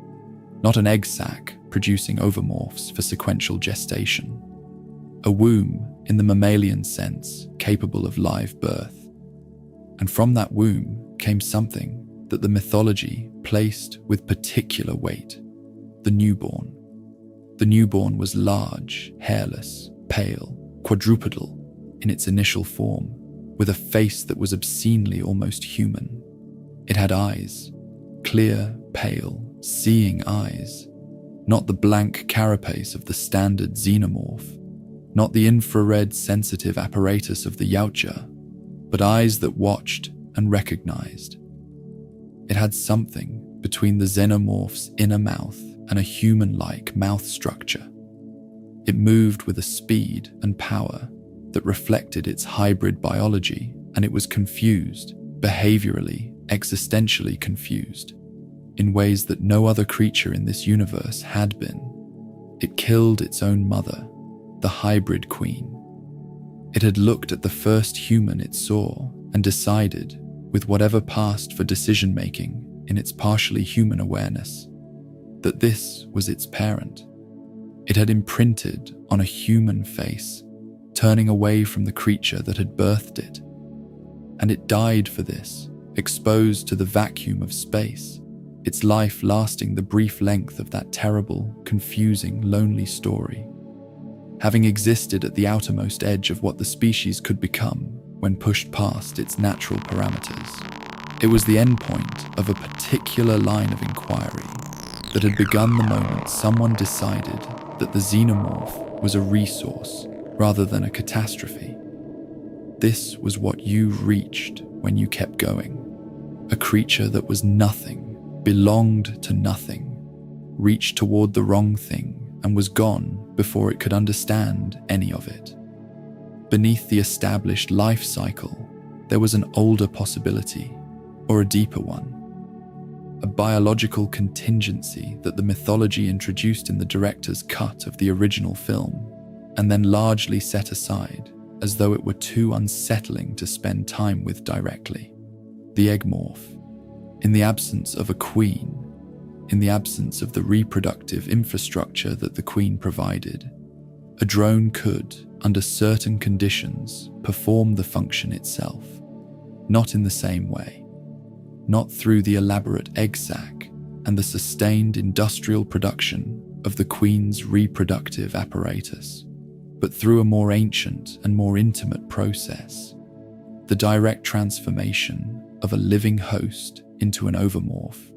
not an egg sac producing ovomorphs for sequential gestation. A womb, in the mammalian sense, capable of live birth. And from that womb came something that the mythology placed with particular weight: the newborn. The newborn was large, hairless, pale, quadrupedal, in its initial form, with a face that was obscenely almost human. It had eyes, clear, pale, seeing eyes, not the blank carapace of the standard xenomorph, not the infrared sensitive apparatus of the Yautja, but eyes that watched and recognized. It had something between the xenomorph's inner mouth and a human-like mouth structure. It moved with a speed and power that reflected its hybrid biology, and it was confused, behaviorally, existentially confused, in ways that no other creature in this universe had been. It killed its own mother, the hybrid queen. It had looked at the first human it saw and decided, with whatever passed for decision-making in its partially human awareness, that this was its parent. It had imprinted on a human face, turning away from the creature that had birthed it. And it died for this, exposed to the vacuum of space, its life lasting the brief length of that terrible, confusing, lonely story. Having existed at the outermost edge of what the species could become when pushed past its natural parameters, it was the endpoint of a particular line of inquiry that had begun the moment someone decided that the xenomorph was a resource rather than a catastrophe. This was what you reached when you kept going. A creature that was nothing, belonged to nothing, reached toward the wrong thing and was gone before it could understand any of it. Beneath the established life cycle, there was an older possibility, or a deeper one. A biological contingency that the mythology introduced in the director's cut of the original film, and then largely set aside as though it were too unsettling to spend time with directly. The egg-morph. In the absence of a queen, in the absence of the reproductive infrastructure that the queen provided, a drone could, under certain conditions, perform the function itself, not in the same way, not through the elaborate egg sac and the sustained industrial production of the queen's reproductive apparatus, but through a more ancient and more intimate process, the direct transformation of a living host into an overmorph.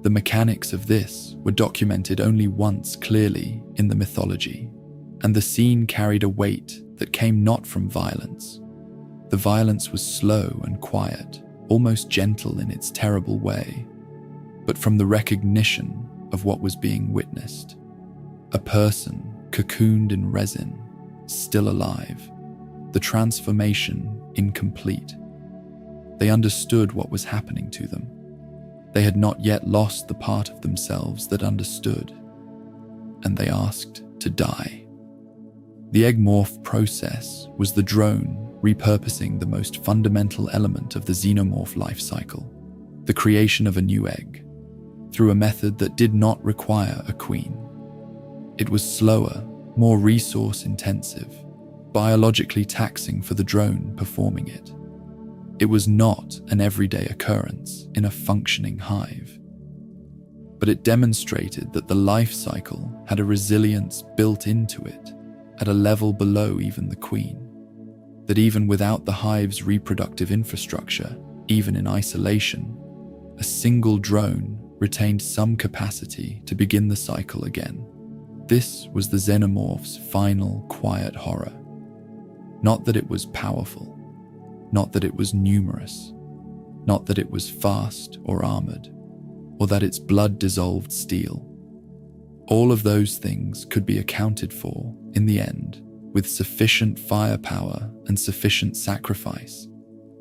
The mechanics of this were documented only once clearly in the mythology, and the scene carried a weight that came not from violence. The violence was slow and quiet, almost gentle in its terrible way, but from the recognition of what was being witnessed. A person cocooned in resin, still alive, the transformation incomplete. They understood what was happening to them. They had not yet lost the part of themselves that understood, and they asked to die. The egg-morph process was the drone repurposing the most fundamental element of the xenomorph life cycle, the creation of a new egg, through a method that did not require a queen. It was slower, more resource-intensive, biologically taxing for the drone performing it. It was not an everyday occurrence in a functioning hive, but it demonstrated that the life cycle had a resilience built into it at a level below even the queen, that even without the hive's reproductive infrastructure, even in isolation, a single drone retained some capacity to begin the cycle again. This was the xenomorph's final quiet horror. Not that it was powerful, not that it was numerous, not that it was fast or armored, or that its blood dissolved steel. All of those things could be accounted for, in the end, with sufficient firepower and sufficient sacrifice.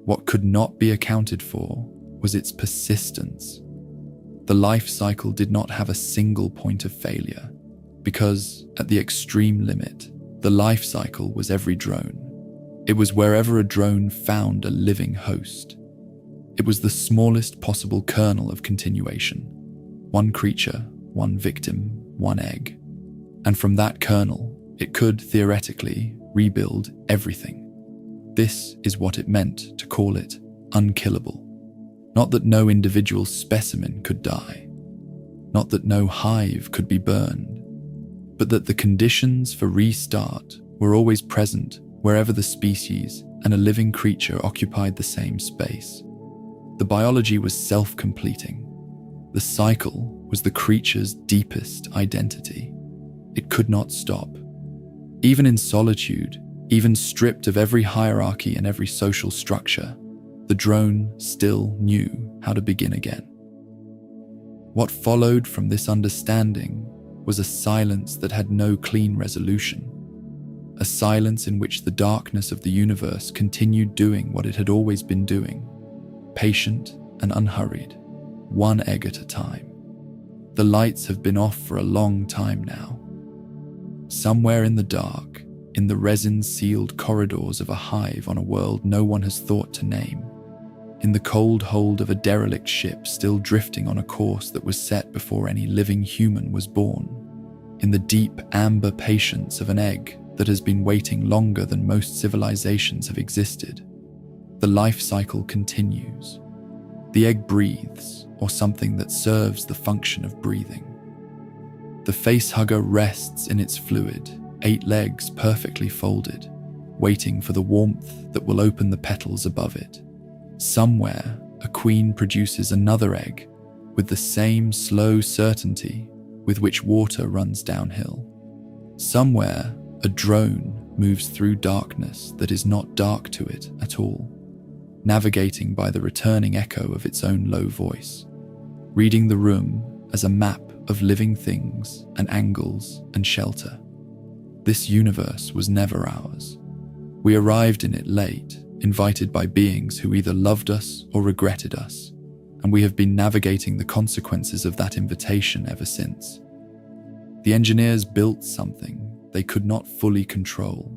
What could not be accounted for was its persistence. The life cycle did not have a single point of failure, because, at the extreme limit, the life cycle was every drone. It was wherever a drone found a living host. It was the smallest possible kernel of continuation. One creature, one victim, one egg. And from that kernel, it could, theoretically, rebuild everything. This is what it meant to call it unkillable. Not that no individual specimen could die. Not that no hive could be burned. But that the conditions for restart were always present wherever the species and a living creature occupied the same space. The biology was self-completing. The cycle was the creature's deepest identity. It could not stop. Even in solitude, even stripped of every hierarchy and every social structure, the drone still knew how to begin again. What followed from this understanding was a silence that had no clean resolution, a silence in which the darkness of the universe continued doing what it had always been doing, patient and unhurried, one egg at a time. The lights have been off for a long time now. Somewhere in the dark, in the resin-sealed corridors of a hive on a world no one has thought to name, in the cold hold of a derelict ship still drifting on a course that was set before any living human was born, in the deep amber patience of an egg that has been waiting longer than most civilizations have existed, the life cycle continues. The egg breathes, or something that serves the function of breathing. The facehugger rests in its fluid, 8 legs perfectly folded, waiting for the warmth that will open the petals above it. Somewhere, a queen produces another egg with the same slow certainty with which water runs downhill. Somewhere, a drone moves through darkness that is not dark to it at all, navigating by the returning echo of its own low voice, reading the room as a map of living things and angles and shelter. This universe was never ours. We arrived in it late, invited by beings who either loved us or regretted us, and we have been navigating the consequences of that invitation ever since. The engineers built something they could not fully control,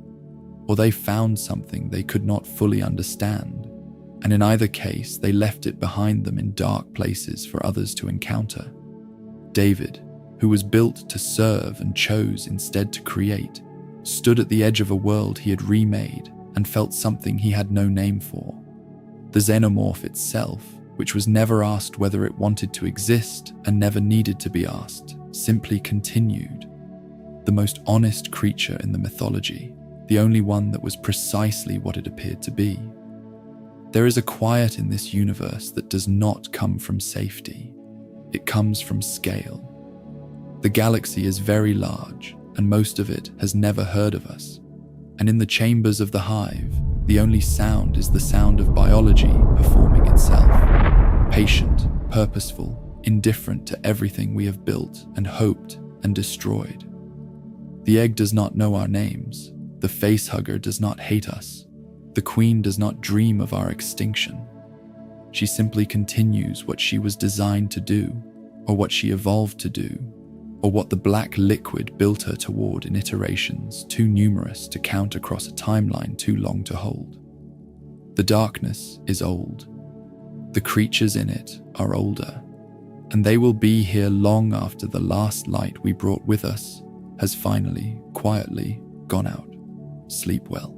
or they found something they could not fully understand, and in either case they left it behind them in dark places for others to encounter. David, who was built to serve and chose instead to create, stood at the edge of a world he had remade and felt something he had no name for. The xenomorph itself, which was never asked whether it wanted to exist and never needed to be asked, simply continued. The most honest creature in the mythology, the only one that was precisely what it appeared to be. There is a quiet in this universe that does not come from safety. It comes from scale. The galaxy is very large, and most of it has never heard of us. And in the chambers of the hive, the only sound is the sound of biology performing itself. Patient, purposeful, indifferent to everything we have built and hoped and destroyed. The egg does not know our names. The facehugger does not hate us. The queen does not dream of our extinction. She simply continues what she was designed to do, or what she evolved to do, or what the black liquid built her toward in iterations too numerous to count across a timeline too long to hold. The darkness is old. The creatures in it are older, and they will be here long after the last light we brought with us has finally, quietly gone out. Sleep well.